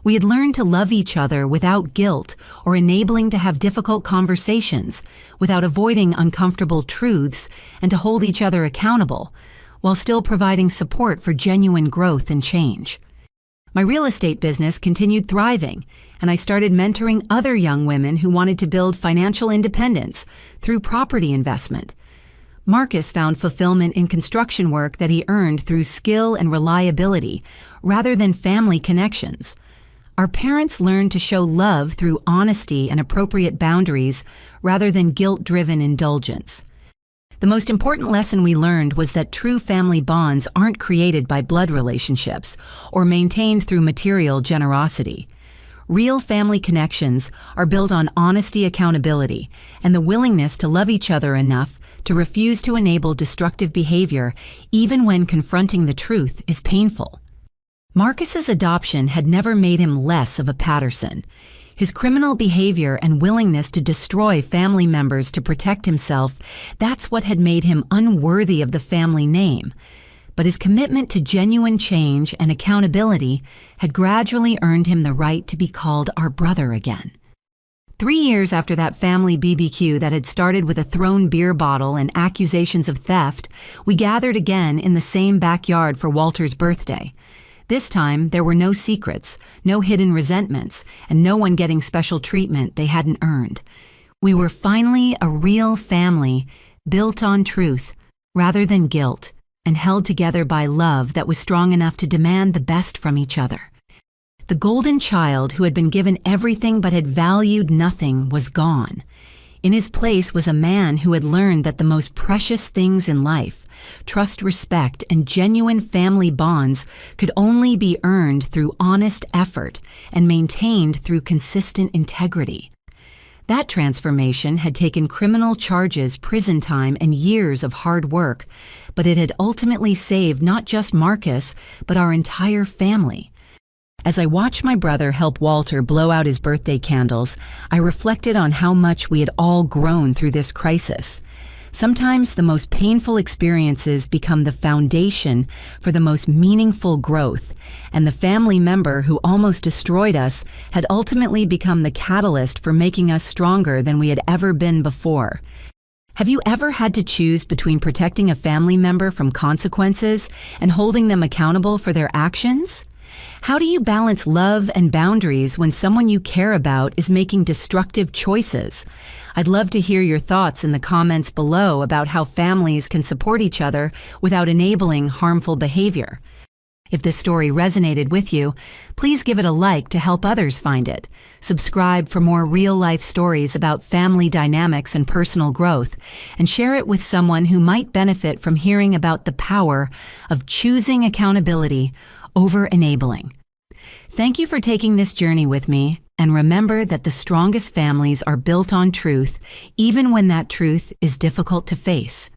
We had learned to love each other without guilt or enabling to have difficult conversations, without avoiding uncomfortable truths, and to hold each other accountable, while still providing support for genuine growth and change. My real estate business continued thriving, and I started mentoring other young women who wanted to build financial independence through property investment. Marcus found fulfillment in construction work that he earned through skill and reliability, rather than family connections. Our parents learned to show love through honesty and appropriate boundaries rather than guilt-driven indulgence. The most important lesson we learned was that true family bonds aren't created by blood relationships or maintained through material generosity. Real family connections are built on honesty, accountability, and the willingness to love each other enough to refuse to enable destructive behavior even when confronting the truth is painful. Marcus's adoption had never made him less of a Patterson. His criminal behavior and willingness to destroy family members to protect himself, that's what had made him unworthy of the family name. But his commitment to genuine change and accountability had gradually earned him the right to be called our brother again. 3 years after that family BBQ that had started with a thrown beer bottle and accusations of theft, we gathered again in the same backyard for Walter's birthday. This time, there were no secrets, no hidden resentments, and no one getting special treatment they hadn't earned. We were finally a real family, built on truth rather than guilt, and held together by love that was strong enough to demand the best from each other. The golden child who had been given everything but had valued nothing was gone. In his place was a man who had learned that the most precious things in life, trust, respect, and genuine family bonds, could only be earned through honest effort and maintained through consistent integrity. That transformation had taken criminal charges, prison time, and years of hard work, but it had ultimately saved not just Marcus, but our entire family. As I watched my brother help Walter blow out his birthday candles, I reflected on how much we had all grown through this crisis. Sometimes the most painful experiences become the foundation for the most meaningful growth, and the family member who almost destroyed us had ultimately become the catalyst for making us stronger than we had ever been before. Have you ever had to choose between protecting a family member from consequences and holding them accountable for their actions? How do you balance love and boundaries when someone you care about is making destructive choices? I'd love to hear your thoughts in the comments below about how families can support each other without enabling harmful behavior. If this story resonated with you, please give it a like to help others find it. Subscribe for more real-life stories about family dynamics and personal growth, and share it with someone who might benefit from hearing about the power of choosing accountability over enabling. Thank you for taking this journey with me, and remember that the strongest families are built on truth, even when that truth is difficult to face.